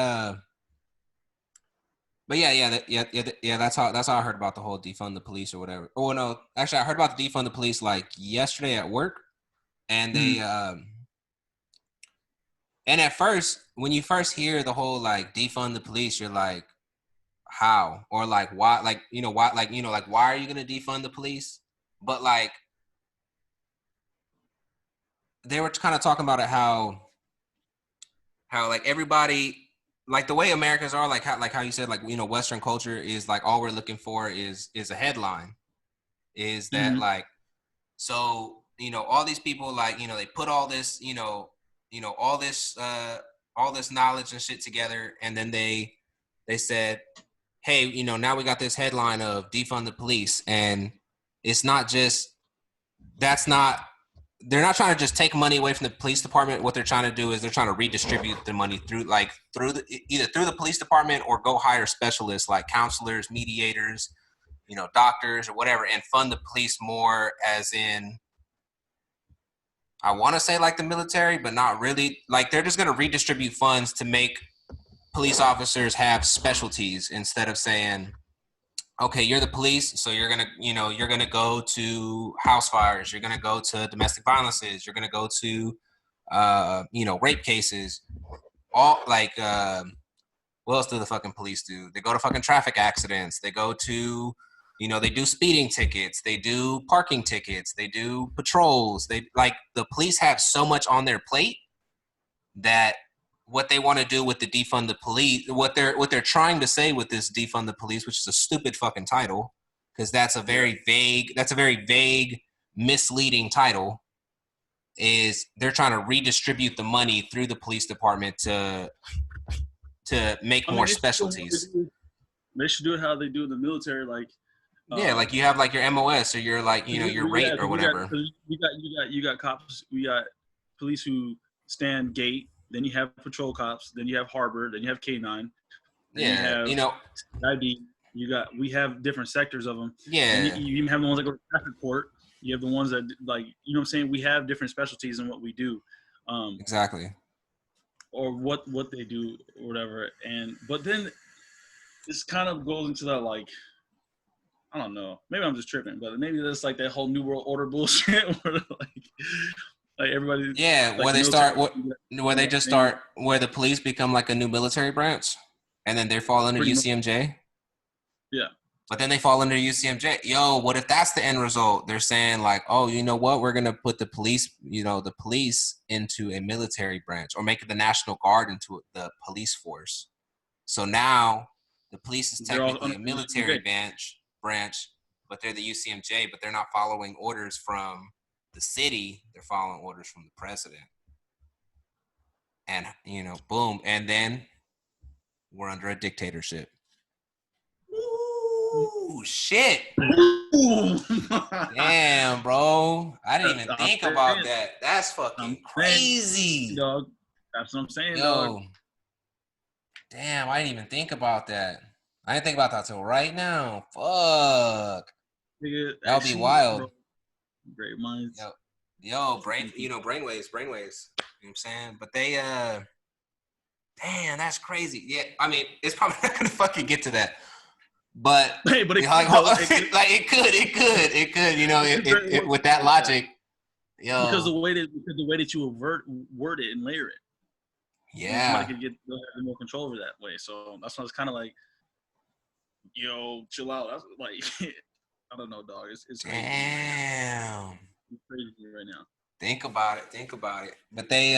But yeah. That's how I heard about the whole defund the police or whatever. Oh no, actually I heard about the defund the police like yesterday at work, and they and at first when you first hear the whole like defund the police, you're like, how or like why? Like why? Like like why are you gonna defund the police? But like they were kind of talking about it how like everybody. Like the way Americans are, like how you said, like Western culture is like all we're looking for is a headline, is that like, so all these people like they put all this all this knowledge and shit together, and then they said, hey, now we got this headline of defund the police, and it's not just they're not trying to just take money away from the police department. What they're trying to do is they're trying to redistribute the money through either through the police department or go hire specialists like counselors, mediators, doctors or whatever, and fund the police more as in, I want to say like the military, but not really. Like they're just going to redistribute funds to make police officers have specialties instead of saying, okay, you're the police, so you're gonna go to house fires, you're gonna go to domestic violences, you're gonna go to rape cases. All like what else do the fucking police do? They go to fucking traffic accidents, they go to they do speeding tickets, they do parking tickets, they do patrols. They like the police have so much on their plate that what they want to do with the defund the police, what they're trying to say with this defund the police, which is a stupid fucking title, because that's a very vague, misleading title, is they're trying to redistribute the money through the police department to make more specialties. They should do it how they do in the military, like like you have like your MOS or your like your rate or whatever. You got cops, we got police who stand gate. Then you have patrol cops. Then you have harbor. Then you have K9. Then you have, ID. We have different sectors of them. Yeah. You even have the ones that go to traffic court. You have the ones that like, what I'm saying? We have different specialties in what we do. Exactly. Or what they do or whatever. But then this kind of goes into that, like, I don't know. Maybe I'm just tripping, but maybe that's like that whole New World Order bullshit where like everybody, where the police become like a new military branch, and then they fall under UCMJ. Yeah, but then they fall under UCMJ. Yo, what if that's the end result? They're saying like, oh, you know what? We're gonna put the police, into a military branch, or make the National Guard into the police force. So now the police is technically a military branch, but they're the UCMJ, but they're not following orders from the city, they're following orders from the president. And boom, and then we're under a dictatorship. Ooh, shit. Damn, bro. I didn't even think about that. That's fucking crazy. Dog. That's what I'm saying, yo. Dog. Damn, I didn't even think about that. I didn't think about that till right now. Fuck. That would be wild. Bro. Great minds. Brainwaves. You know what I'm saying? But they, damn, that's crazy. Yeah, I mean, it's probably not gonna fucking get to that. But hey, but it could. With that logic, because the way that you word it and layer it. Yeah. Somebody could have more control over that way. So that's why it's kind of like, yo, chill out. That's like, I don't know, dog. It's crazy. Damn. It's crazy right now. Think about it. But they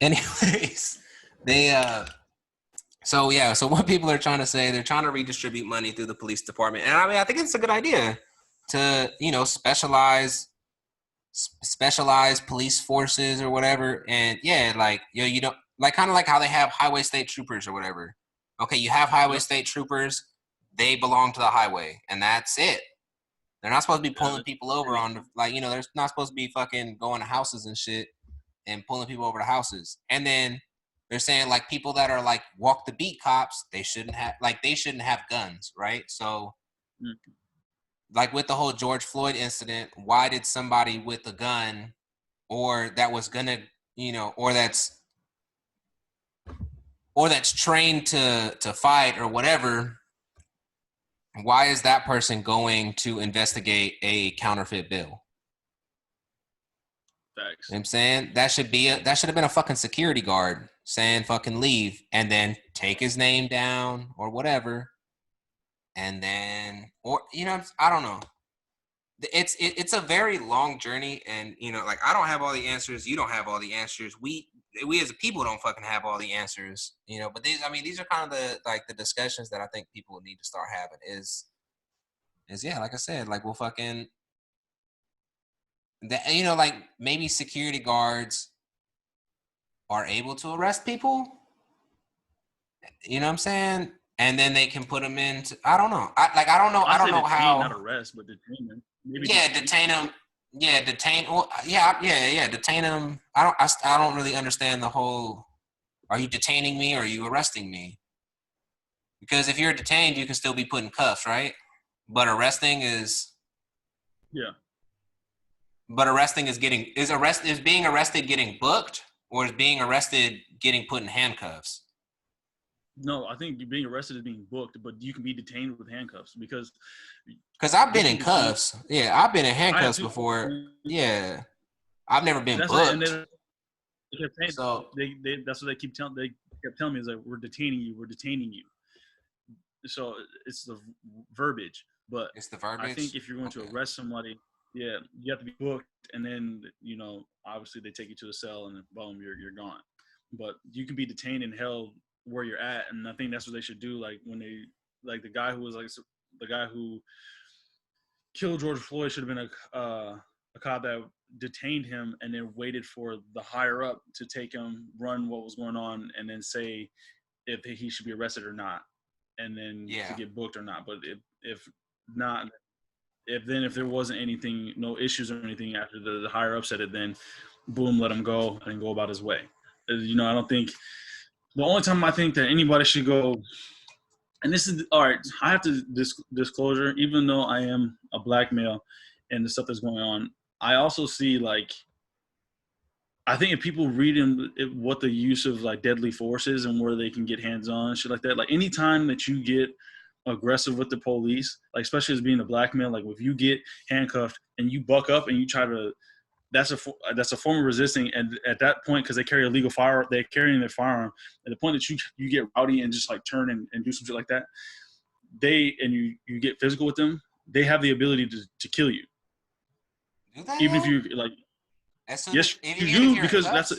anyways, they so what people are trying to say, they're trying to redistribute money through the police department. And I mean, I think it's a good idea to, specialize police forces or whatever. And yeah, like, you don't, like, kind of like how they have highway state troopers or whatever. Okay, you have highway state troopers, they belong to the highway, and that's it. They're not supposed to be pulling people over on the, like, they're not supposed to be fucking going to houses and shit and pulling people over to houses. And then they're saying, like, people that are like walk the beat cops, they shouldn't have guns, right? So like with the whole George Floyd incident, why did somebody with a gun or that was gonna, or that's trained to fight or whatever, why is that person going to investigate a counterfeit bill? Facts. You know what I'm saying? That should have been a fucking security guard saying fucking leave and then take his name down or whatever. And then, or, I don't know. It's a very long journey, and like, I don't have all the answers. You don't have all the answers. We as a people don't fucking have all the answers, but these are kind of the discussions that I think people need to start having is yeah, like I said, like, we'll fucking that, like, maybe security guards are able to arrest people, you know what I'm saying, and then they can put them into, I don't know, I don't know detain, how, not arrest, but detain them. Maybe detain them. Yeah, detain. Well, detain them. I don't really understand the whole. Are you detaining me or are you arresting me? Because if you're detained, you can still be put in cuffs, right? But arresting is. Yeah. But arresting is being arrested getting booked, or is being arrested getting put in handcuffs? No, I think being arrested is being booked, but you can be detained with handcuffs because I've been in cuffs. Yeah, I've been in handcuffs before. Yeah, I've never been booked. So that's what they keep telling. They kept telling me is like, we're detaining you. So it's the verbiage, but it's the verbiage. I think if you're going to arrest somebody, yeah, you have to be booked, and then obviously they take you to a cell, and then boom, you're gone. But you can be detained and held where you're at, and I think that's what they should do. Like when they, like the guy who killed George Floyd should have been a cop that detained him and then waited for the higher up to take him, run what was going on, and then say if he should be arrested or not, and then to get booked or not. But if not, if there wasn't anything, no issues or anything after the higher up said it, then boom, let him go and go about his way. I don't think the only time I think that anybody should go, and this is all right, I have to disclosure, even though I am a black male and the stuff that's going on, I also see, like, I think if people read in what the use of like deadly force is and where they can get hands on, shit like that, like anytime that you get aggressive with the police, like especially as being a black male, like if you get handcuffed and you buck up and you try to, that's a form of resisting. And at that point, because they carry a legal firearm, they're carrying their firearm. At the point that you get rowdy and just like turn and do some shit like that, you get physical with them, they have the ability to kill you. Do they? Even if you like, yes, you do, because that's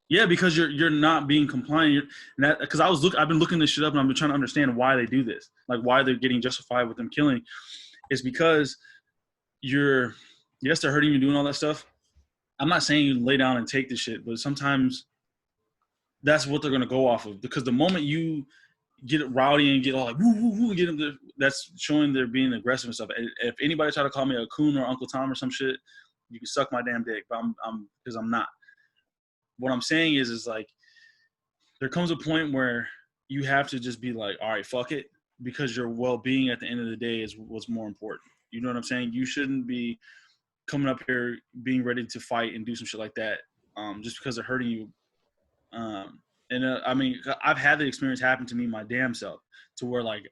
yeah, because you're not being compliant. Because I've been looking this shit up and I've been trying to understand why they do this, like why they're getting justified with them killing. It's because they're hurting you, doing all that stuff. I'm not saying you lay down and take this shit, but sometimes that's what they're gonna go off of. Because the moment you get rowdy and get all like woo woo woo, get them, that's showing they're being aggressive and stuff. If anybody try to call me a coon or Uncle Tom or some shit, you can suck my damn dick. But because I'm not. What I'm saying is like there comes a point where you have to just be like, all right, fuck it, because your well-being at the end of the day is what's more important. You know what I'm saying? You shouldn't be coming up here being ready to fight and do some shit like that just because they're hurting you. I mean, I've had the experience happen to me my damn self, to where like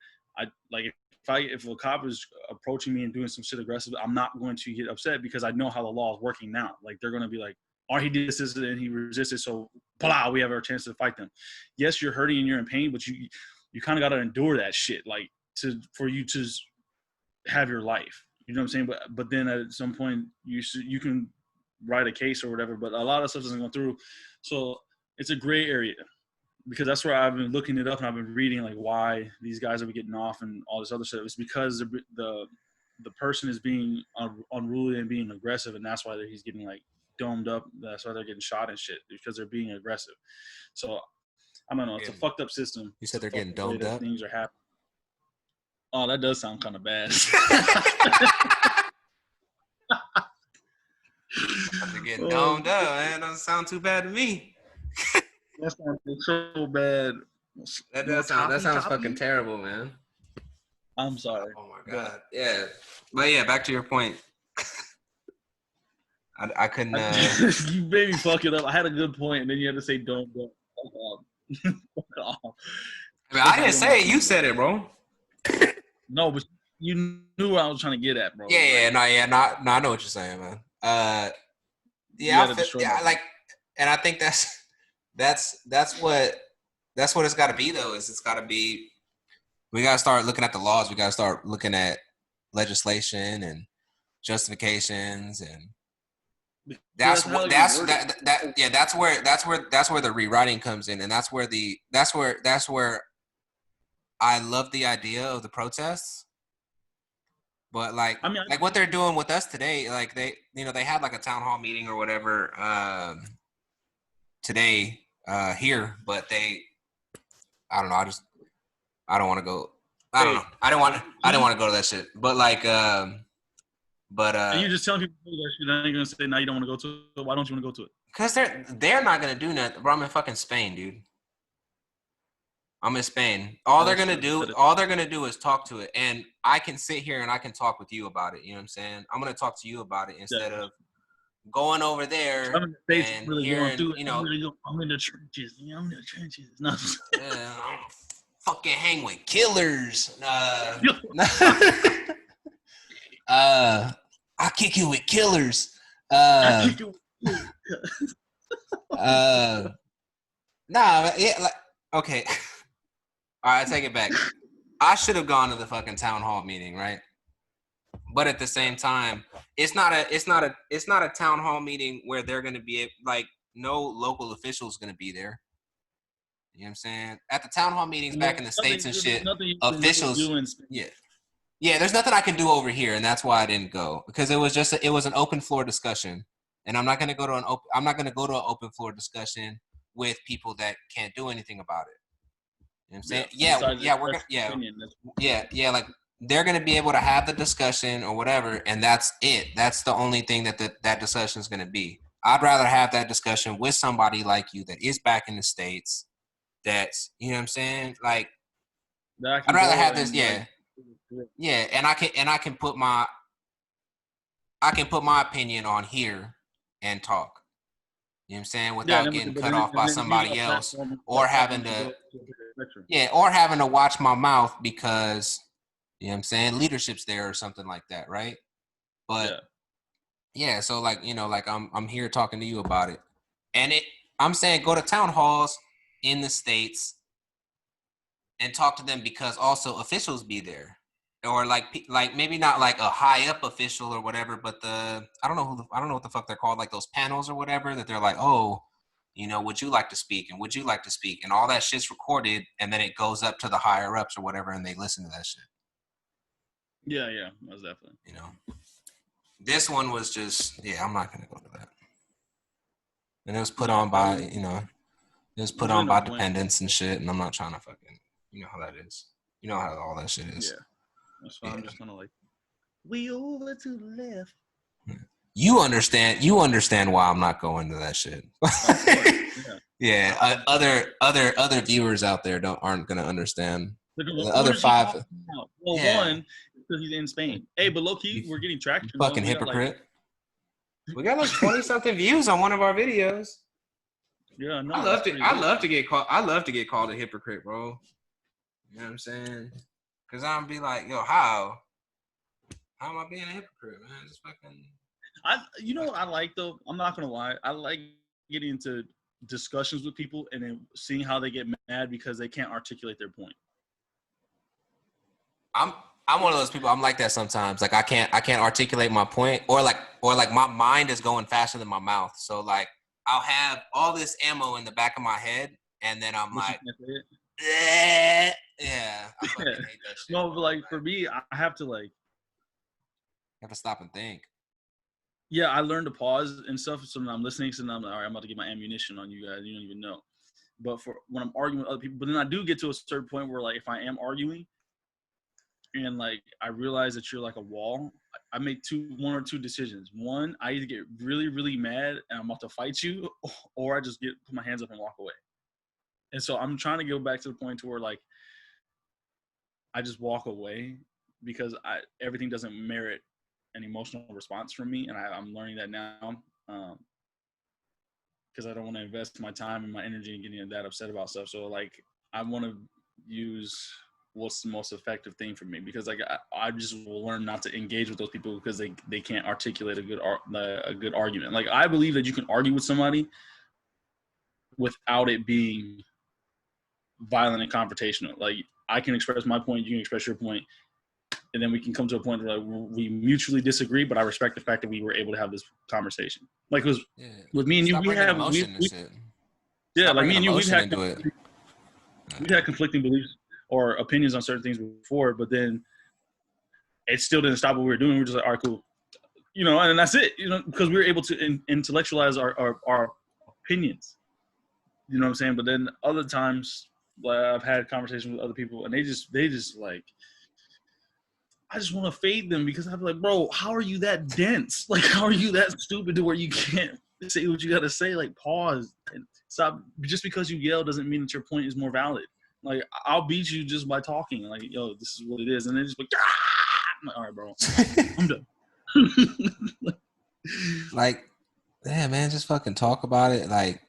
if a cop is approaching me and doing some shit aggressive, I'm not going to get upset because I know how the law is working now. Like they're going to be like, "Oh, he did this and he resisted, so blah, we have our chance to fight them." Yes, you're hurting and you're in pain, but you kind of got to endure that shit, like for you to have your life. You know what I'm saying? But then at some point you can write a case or whatever. But a lot of stuff doesn't go through, so it's a gray area. Because that's where I've been looking it up and I've been reading like why these guys are getting off and all this other stuff. It's because the person is being unruly and being aggressive, and that's why he's getting like domed up. That's why they're getting shot and shit, because they're being aggressive. So I don't know. It's a fucked up system. You said they're getting domed up? Things are happening. Oh, that does sound kind of bad. They're getting domed up, man. Doesn't sound too bad to me. That sounds so bad. That sounds fucking terrible, man. I'm sorry. Oh my god. Yeah. But yeah, back to your point. I couldn't. You made me fuck it up. I had a good point, and then you had to say don't go. Fuck off. I mean, I didn't say it. You said it, bro. No, but you knew what I was trying to get at, bro. Yeah. No, I know what you're saying, man. And I think that's what it's got to be, though. Is it's got to be. We got to start looking at the laws. We got to start looking at legislation and justifications, and that's where the rewriting comes in, and that's where I love the idea of the protests. But like what they're doing with us today, like they had like a town hall meeting or whatever today here, but I don't know. I don't want to go. I don't know. I don't want to go to that shit. But like, and you just telling people that shit. Then you're gonna say now you don't want to go to it. Why don't you want to go to it? Because they're not gonna do nothing. Bro, I'm in fucking Spain, dude. I'm in Spain. All they're gonna do is talk to it, and I can sit here and I can talk with you about it. You know what I'm saying? I'm gonna talk to you about it instead of going over there and hearing. I'm in the trenches. I'm in the trenches. No. I'm fucking hang with killers. I kick you with killers. Nah, yeah, like okay. All right, I take it back. I should have gone to the fucking town hall meeting, right? But at the same time, it's not a town hall meeting where they're gonna be like no local officials gonna be there. You know what I'm saying? At the town hall meetings back in the States and shit, officials. Yeah, there's nothing I can do over here, and that's why I didn't go, because it was an open floor discussion, and I'm not gonna go to an open floor discussion with people that can't do anything about it. You know what I'm saying? Like they're gonna be able to have the discussion or whatever, and that's it. That's the only thing that discussion is gonna be. I'd rather have that discussion with somebody like you that is back in the States. That's, you know what I'm saying? Like, I'd rather have this, yeah, and I can put my opinion on here and talk. You know what I'm saying? Without getting cut off by somebody else or having to watch my mouth because, you know what I'm saying, leadership's there or something like that, right? But yeah, so like, like I'm here talking to you about it. And I'm saying go to town halls in the States and talk to them, because also officials be there, or like maybe not like a high up official or whatever, but I don't know what the fuck they're called, like those panels or whatever, that they're like, oh, would you like to speak, and would you like to speak, and all that shit's recorded, and then it goes up to the higher ups or whatever, and they listen to that shit. Yeah, most definitely. This one was just, I'm not gonna go to that, and it was put on by It was put on by dependents and shit, and I'm not trying to fucking, how that is. You know how all that shit is. Yeah. That's why I'm just gonna like, we over to the left. You understand why I'm not going to that shit. Other viewers out there aren't gonna understand. The other five. One, because he's in Spain. Hey, but low key, we're getting traction. Fucking hypocrite. We got like 20 something views on one of our videos. Yeah, no. I love to get called a hypocrite, bro. You know what I'm saying? Cause I'm be like, yo, how am I being a hypocrite, man? Just fucking. You know what I like though? I'm not gonna lie. I like getting into discussions with people and then seeing how they get mad because they can't articulate their point. I'm one of those people. I'm like that sometimes. Like I can't articulate my point, or like my mind is going faster than my mouth. So like I'll have all this ammo in the back of my head, and then I'm like, yeah. I fucking hate that shit. No, but like for me, I have to like. You have to stop and think. Yeah, I learned to pause and stuff. So when I'm listening, so I'm like, all right, I'm about to get my ammunition on you guys. You don't even know. But for when I'm arguing with other people, but then I do get to a certain point where like if I am arguing, and like I realize that you're like a wall, I make one or two decisions. One, I either get really, really mad and I'm about to fight you, or I just put my hands up and walk away. And so I'm trying to go back to the point to where like I just walk away because everything doesn't merit an emotional response from me, and I'm learning that now because I don't want to invest my time and my energy in getting that upset about stuff. So like I want to use what's the most effective thing for me, because like I just will learn not to engage with those people because they can't articulate a good argument. Like I believe that you can argue with somebody without it being violent and confrontational. Like I can express my point, you can express your point, and then we can come to a point where like, we mutually disagree, but I respect the fact that we were able to have this conversation. Like with me and you, we had conflicting beliefs or opinions on certain things before, but then it still didn't stop what we were doing. We were just like, all right, cool. You know, and that's it, you know, because we were able to intellectualize our opinions. You know what I'm saying? But then other times, like, I've had conversations with other people, and they just like, I just want to fade them because I'm like, bro, how are you that dense? Like, how are you that stupid to where you can't say what you got to say? Like, pause and stop. Just because you yell doesn't mean that your point is more valid. Like, I'll beat you just by talking. Like, yo, this is what it is. And then just like, I'm like, all right, bro, I'm done. Like, yeah, man, just fucking talk about it. Like,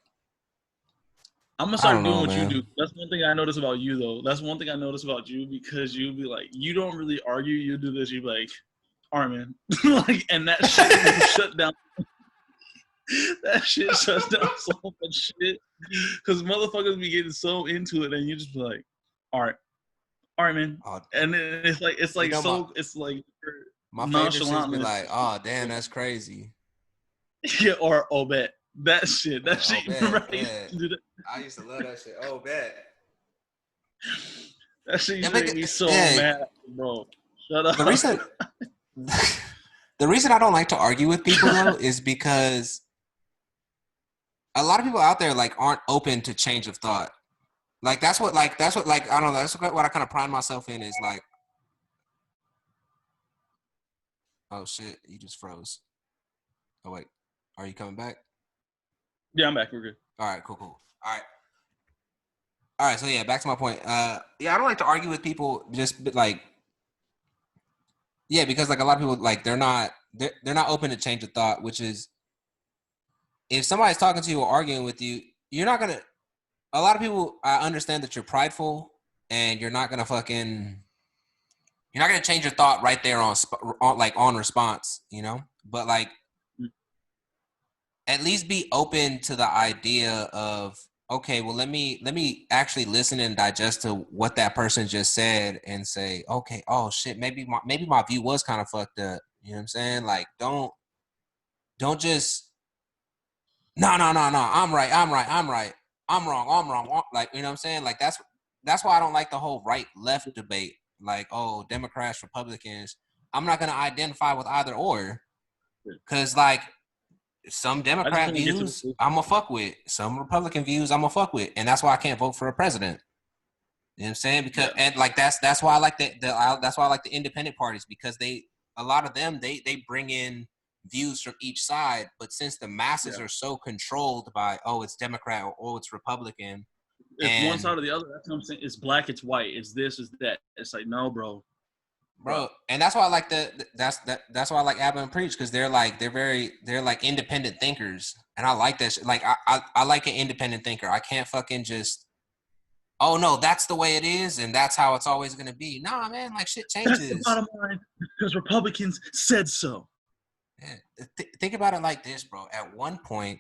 I'm gonna start doing what you do. That's one thing I notice about you, though. That's one thing I notice about you, because you'll be like, you don't really argue. You do this. You be like, all right, man. Like, and that shit shut down. That shit shuts down so much shit, because motherfuckers be getting so into it, and you just be like, all right, man. And then it's like you know, so it's like my favorite shit be like, oh damn, that's crazy. Yeah, or bet. That shit. Right? I used to love that shit. Oh, bet. That shit used to make me so mad, bro. Shut up. The reason I don't like to argue with people though is because a lot of people out there like aren't open to change of thought. Like that's what I don't know. That's what I kind of pride myself in is like. Oh shit! You just froze. Oh wait, are you coming back? Yeah, I'm back. We're good. All right, cool. All right. So yeah, back to my point. I don't like to argue with people just like, yeah, because like a lot of people like they're not open to change of thought, which is if somebody's talking to you or arguing with you, you're not gonna. A lot of people, I understand that you're prideful and you're not gonna change your thought right there on response, you know. But like, at least be open to the idea of, okay, well, let me actually listen and digest to what that person just said and say, okay, oh shit, maybe my view was kind of fucked up. You know what I'm saying? Like, don't just, no, I'm right, I'm wrong. Like, you know what I'm saying? Like, that's why I don't like the whole right-left debate. Like, oh, Democrats, Republicans. I'm not going to identify with either or, because like, some Democrat views I'm gonna fuck with. Some Republican views I'm gonna fuck with, and that's why I can't vote for a president. You know what I'm saying? Because and like that's why I like that's why I like the independent parties, because a lot of them bring in views from each side, but since the masses are so controlled by it's Democrat or it's Republican, it's one side or the other. That's what I'm saying. It's black, it's white, it's this, it's that. It's like, no, bro. And that's why I like that's why I like Abba and Preach, because they're like independent thinkers, and I like that shit. Like I like an independent thinker. I can't fucking just oh no, that's the way it is, and that's how it's always gonna be. Nah, man, like shit changes. That's the bottom line because Republicans said so. Yeah. Think about it like this, bro. At one point,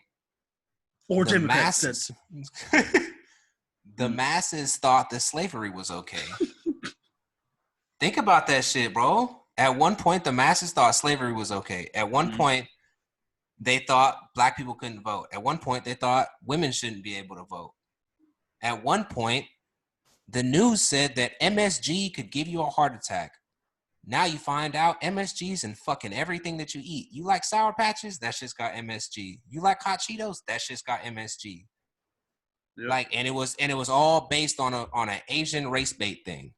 or Democrats said so. The masses thought that slavery was okay. Think about that shit, bro. At one point, the masses thought slavery was okay. At one point, they thought black people couldn't vote. At one point, they thought women shouldn't be able to vote. At one point, the news said that MSG could give you a heart attack. Now you find out MSG's in fucking everything that you eat. You like Sour Patches? That shit's got MSG. You like Hot Cheetos? That shit's got MSG. Yep. Like, and it was all based on an Asian race bait thing.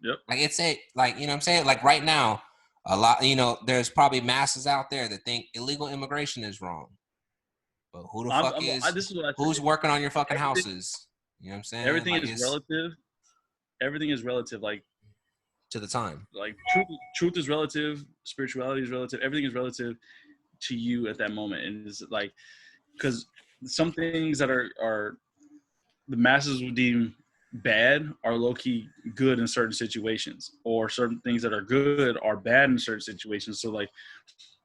Yep. Like it's like, you know what I'm saying? Like right now, a lot, you know, there's probably masses out there that think illegal immigration is wrong. But who the fuck who's working on your fucking houses? You know what I'm saying? Everything like is relative. Everything is relative, like to the time. Like truth is relative, spirituality is relative, everything is relative to you at that moment. And it's like, because some things that are the masses would deem bad are low-key good in certain situations, or certain things that are good are bad in certain situations. So like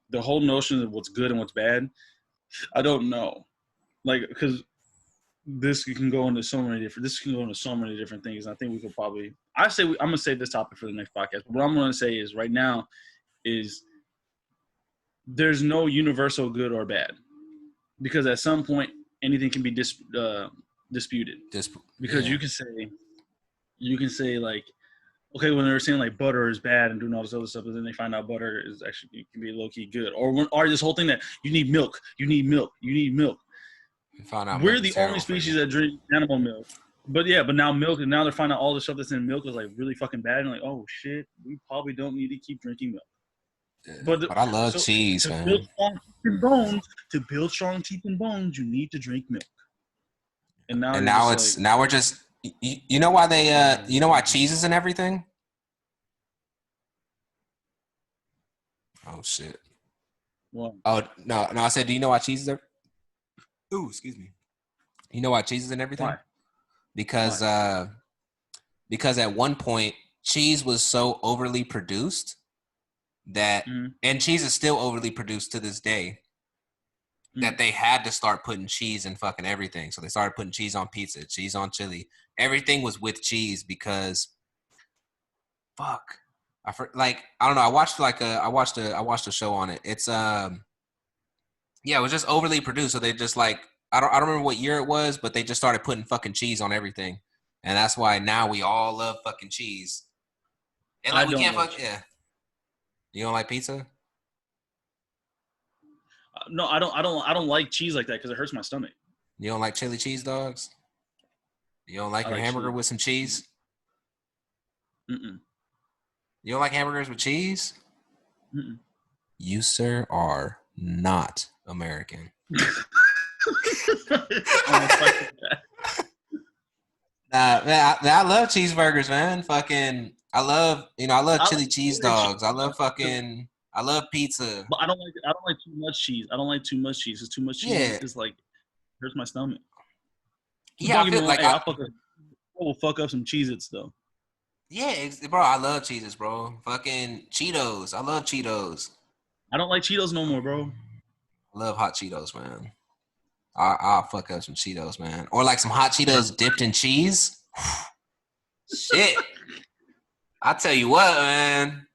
the whole notion of what's good and what's bad, I don't know, like, because this can go into so many different things. I think we could probably, I'm gonna save this topic for the next podcast. But what I'm gonna say is right now is there's no universal good or bad, because at some point anything can be disputed. Because you can say like, okay, when they were saying like butter is bad and doing all this other stuff, and then they find out butter is actually can be low key good, or this whole thing that you need milk. We're the only species that drink animal milk. But now milk, and now they're finding out all the stuff that's in milk is like really fucking bad, and like, oh shit, we probably don't need to keep drinking milk. Yeah, but I love cheese, man. To build strong teeth and bones, you need to drink milk. And now we're just, you know why they you know why cheese is in everything? Oh shit. What? Oh no, I said, do you know why cheese is there? Ooh, excuse me. You know why cheese is in everything? Why? Because at one point cheese was so overly produced that, and cheese is still overly produced to this day, that they had to start putting cheese in fucking everything. So they started putting cheese on pizza, cheese on chili. Everything was with cheese because, I don't know. I watched a show on it. It's it was just overly produced. So they just like, I don't remember what year it was, but they just started putting fucking cheese on everything, and that's why now we all love fucking cheese. And like, we can't fuck. Yeah. You don't like pizza? No, I don't like cheese like that because it hurts my stomach. You don't like chili cheese dogs? You don't like your hamburger cheese with some cheese? Mm-mm. You don't like hamburgers with cheese? Mm-mm. You, sir, are not American. Man, I love cheeseburgers, man. Fucking, I love chili cheese dogs. I love pizza. But I don't like too much cheese. I don't like too much cheese. Because too much cheese is like hurts my stomach. Yeah, I feel like I will fuck up some Cheez-Its though. Yeah, bro, I love Cheez-Its, bro. Fucking Cheetos. I love Cheetos. I don't like Cheetos no more, bro. I love hot Cheetos, man. I'll fuck up some Cheetos, man. Or like some hot Cheetos dipped in cheese. Shit. I tell you what, man.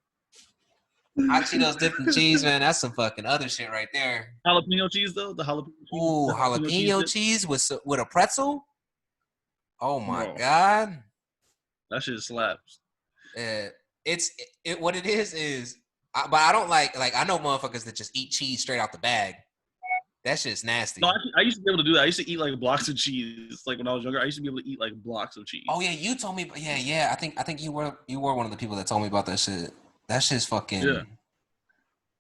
Hot Cheetos dipped in cheese, man. That's some fucking other shit right there. Jalapeno cheese, though? The jalapeno cheese? Ooh, jalapeno cheese with a pretzel? Oh, my God. That shit slaps. What it is, but I don't like I know motherfuckers that just eat cheese straight out the bag. That shit's nasty. No, I used to be able to do that. I used to eat like blocks of cheese. Like when I was younger, I used to be able to eat like blocks of cheese. Oh yeah, you told me. Yeah. I think you were one of the people that told me about that shit. That shit's fucking.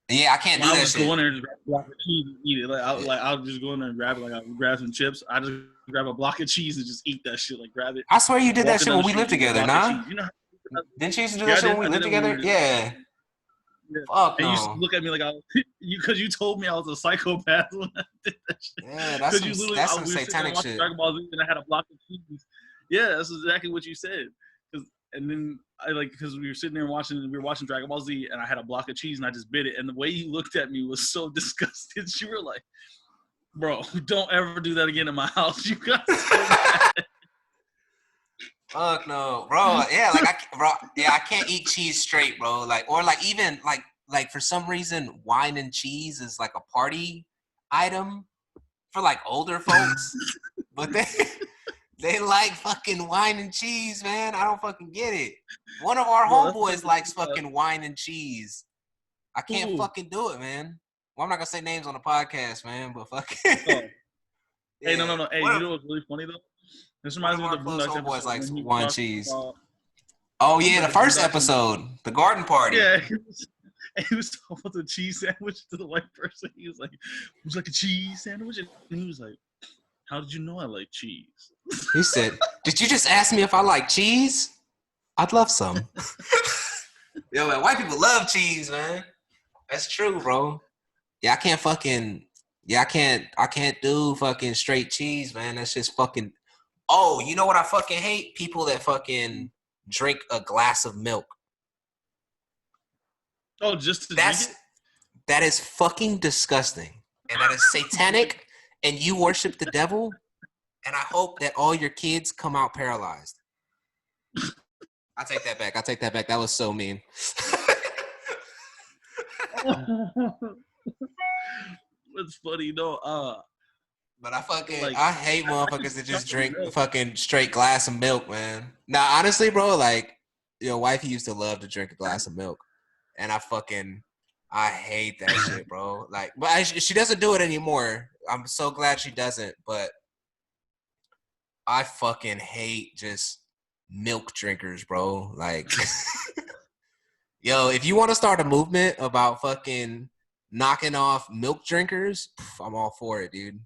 Yeah, I can't do that shit. I would just go in there and just grab a block of cheese and eat it. I'll just go in there and grab it. Like I'll grab some chips. I just grab a block of cheese and just eat that shit. Like grab it. I swear you did that shit when we lived together, nah? You know, didn't you used to do that shit when we lived together? Yeah. Yeah. Fuck no. You used to look at me like because you told me I was a psychopath when I did that shit. Yeah, that's some satanic shit. Dragon Ball Z and I had a block of cheese, Yeah, that's exactly what you said. And then because we were sitting there watching Dragon Ball Z, and I had a block of cheese and I just bit it, and the way you looked at me was so disgusted. You were like, "Bro, don't ever do that again in my house." You got so mad. Fuck no, bro. Yeah, like I can't eat cheese straight, bro. Like, or like even like for some reason, wine and cheese is like a party item for like older folks, but they like fucking wine and cheese, man. I don't fucking get it. One of our homeboys likes fucking wine and cheese. I can't fucking do it, man. Well, I'm not gonna say names on the podcast, man, but fucking. Oh. Yeah. Hey, no. Hey, you know what's really funny though? This reminds me of the Boondocks homeboys likes wine and cheese. Oh yeah, the first episode, the garden party. Yeah. He was talking about the cheese sandwich to the white person. He was like, "It was like a cheese sandwich," and he was like, "How did you know I like cheese?" He said, "Did you just ask me if I like cheese? I'd love some." Yo, man, white people love cheese, man. That's true, bro. Yeah, I can't do fucking straight cheese, man. That's just fucking. Oh, you know what I fucking hate? People that fucking drink a glass of milk. Oh, just to drink it? That is fucking disgusting. And that is satanic, and you worship the devil, and I hope that all your kids come out paralyzed. I take that back. That was so mean. What's funny, though? But I hate motherfuckers that just drink fucking straight glass of milk, man. Nah, honestly, bro, like, your wifey used to love to drink a glass of milk. And I hate that shit, bro. Like, but she doesn't do it anymore. I'm so glad she doesn't. But I fucking hate just milk drinkers, bro. Like, yo, if you want to start a movement about fucking knocking off milk drinkers, I'm all for it, dude.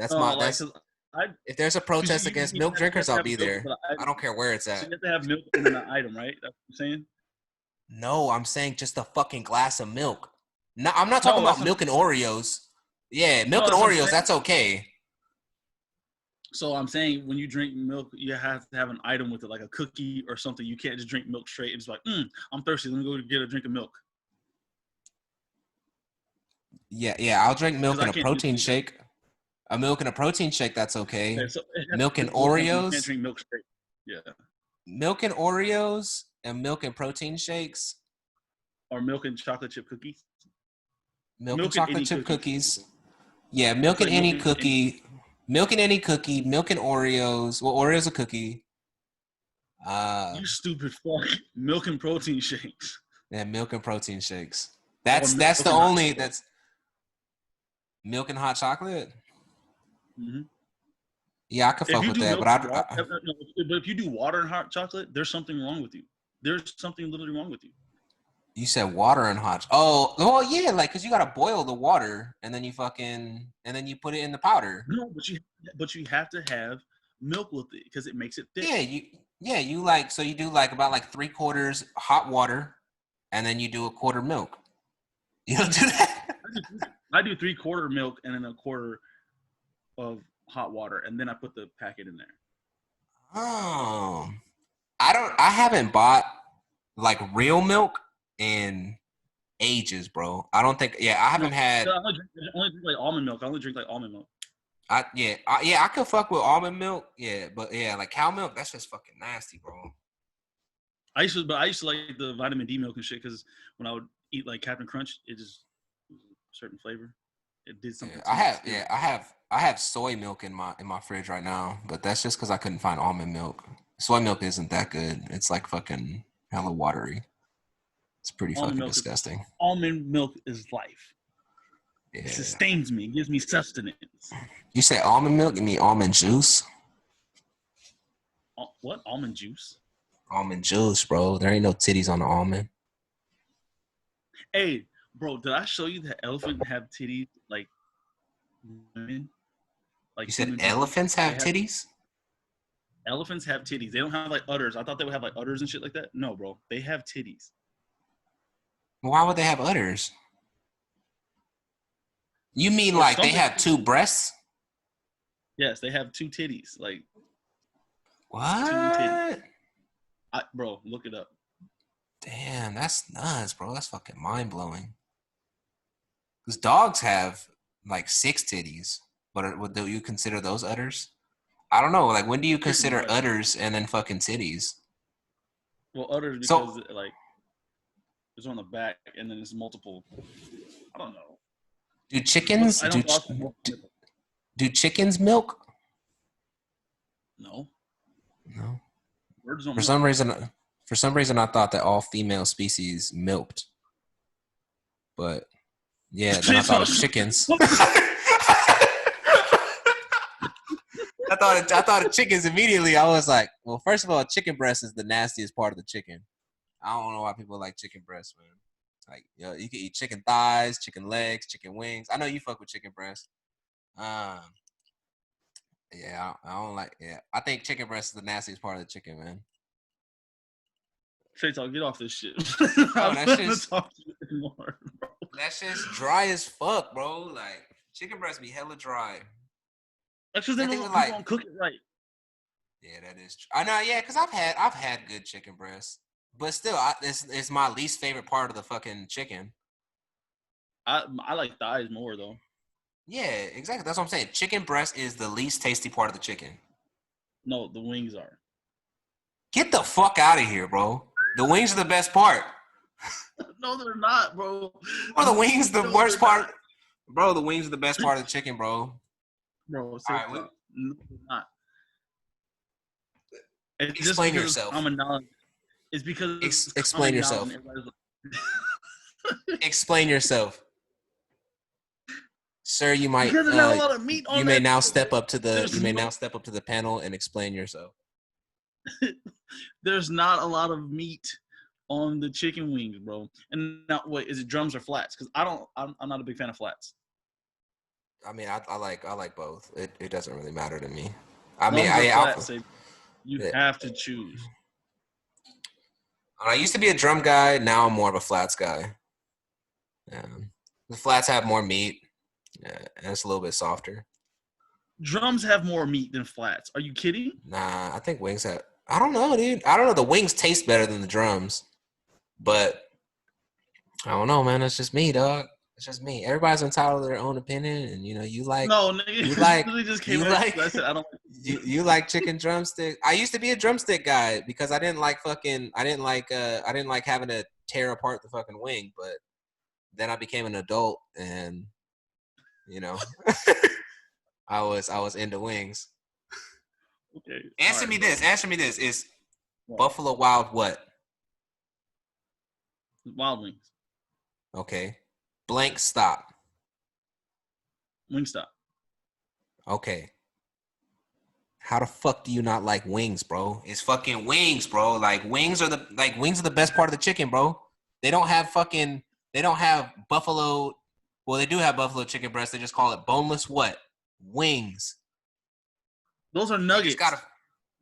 If there's a protest against milk drinkers, I'll be there. I don't care where it's at. So you have to have milk in an item, right? That's what I'm saying. No, I'm saying just a fucking glass of milk. No, I'm not talking about milk and Oreos. Yeah, milk and Oreos, that's okay. So I'm saying when you drink milk, you have to have an item with it, like a cookie or something. You can't just drink milk straight. It's like, I'm thirsty. Let me go get a drink of milk. Yeah, I'll drink milk in a protein shake. A milk and a protein shake, that's okay. Milk and Oreos. You can't drink milk straight. Yeah. Milk and Oreos and milk and protein shakes. Or milk and chocolate chip cookies. Milk and chocolate chip cookies. Yeah, milk and any cookie. Milk and any cookie. Milk and Oreos. Well, Oreo's a cookie. You stupid fuck. Milk and protein shakes. Yeah, milk and protein shakes. That's the only. That's milk and hot chocolate. Mm-hmm. Yeah, I could fuck with that, but if you do water and hot chocolate, there's something wrong with you. There's something literally wrong with you. You said water and hot. Oh, well, yeah, like because you gotta boil the water and then you put it in the powder. No, but you have to have milk with it because it makes it thick. You like so you do like about like 3/4 hot water, and then you do a quarter milk. You don't do that. I do 3/4 milk and then a quarter of hot water, and then I put the packet in there. Oh, I haven't bought like real milk in ages, bro. I don't think. Yeah, I haven't had. I only drink like almond milk. I only drink like almond milk. I could fuck with almond milk. Yeah, but yeah, like cow milk, that's just fucking nasty, bro. I used to like the vitamin D milk and shit because when I would eat like Captain Crunch, it just was a certain flavor. It did something. I have soy milk in my fridge right now, but that's just because I couldn't find almond milk. Soy milk isn't that good. It's like fucking hella watery. It's pretty fucking disgusting. Almond milk is life. Yeah. It sustains me. It gives me sustenance. You say almond milk? You mean almond juice? What? Almond juice? Almond juice, bro. There ain't no titties on the almond. Hey, bro, did I show you that elephants have titties like women? Like you said elephants have titties? Elephants have titties. They don't have like udders. I thought they would have like udders and shit like that. No, bro. They have titties. Why would they have udders? You mean like they have two breasts? Yes, they have two titties. Like What? Bro, look it up. Damn, that's nuts, bro. That's fucking mind blowing. Because dogs have like 6 titties, but do you consider those udders? I don't know. Like, when do you consider udders and then fucking titties? Well, udders because like it's on the back and then it's multiple. I don't know. Do chickens do chickens milk? No. Birds don't milk. For some reason, I thought that all female species milked. But yeah, then I thought of chickens. I thought of chickens immediately. I was like, well, first of all, chicken breast is the nastiest part of the chicken. I don't know why people like chicken breast, man. Like, you can eat chicken thighs, chicken legs, chicken wings. I know you fuck with chicken breast. Yeah, I don't like. Yeah, I think chicken breast is the nastiest part of the chicken, man. Trey Talk, get off this shit. Bro, that shit's dry as fuck, bro. Like, chicken breast be hella dry. That's because they don't cook it right. Yeah, that is true. I know, yeah, because I've had good chicken breast, but still, it's my least favorite part of the fucking chicken. I like thighs more though. Yeah, exactly. That's what I'm saying. Chicken breast is the least tasty part of the chicken. No, the wings are. Get the fuck out of here, bro. The wings are the best part. No, they're not, bro. Bro, the wings the worst part. Not. Bro, the wings are the best part of the chicken, bro. Bro, no, they're not. It's explain yourself. Common knowledge. It's because explain yourself. Explain yourself. Sir, you might. Because there's not a lot of meat on you may now step up to the. You may now step up to the panel and explain yourself. There's not a lot of meat on the chicken wings, bro. And now, wait, is it drums or flats? Because I'm not a big fan of flats. I mean, I like both. It doesn't really matter to me. You have to choose. I used to be a drum guy. Now I'm more of a flats guy. The flats have more meat. Yeah, and it's a little bit softer. Drums have more meat than flats. Are you kidding? Nah, I think wings have. I don't know, dude. I don't know. The wings taste better than the drums, but I don't know, man. It's just me, dog. It's just me. Everybody's entitled to their own opinion, and you like. No, nigga. You like chicken drumstick. I used to be a drumstick guy because I didn't like having to tear apart the fucking wing, but then I became an adult and. I was into wings. Okay. Answer me this. Is Buffalo Wild what? Wild wings. Okay. Blank stop. Wingstop. Okay. How the fuck do you not like wings, bro? It's fucking wings, bro. Like wings are the best part of the chicken, bro. They don't have buffalo. Well, they do have buffalo chicken breast. They just call it boneless what? Wings. Those are nuggets.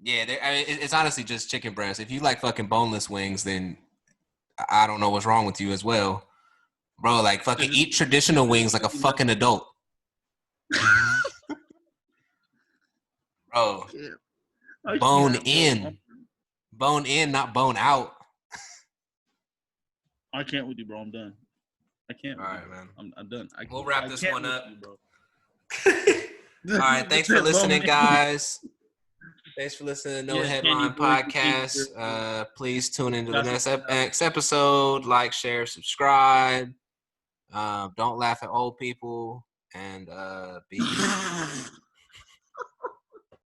It's honestly just chicken breast. If you like fucking boneless wings, then I don't know what's wrong with you as well. Bro, like fucking eat traditional wings like a fucking adult. Bro. Bone in. Bone in, not bone out. I can't with you, bro. I'm done. I can't. All right, man. I'm done. We'll wrap this one up. All right. Thanks for listening, guys. Thanks for listening to No Headline Podcast. Please tune into the next episode. Like, share, subscribe. Don't laugh at old people. And be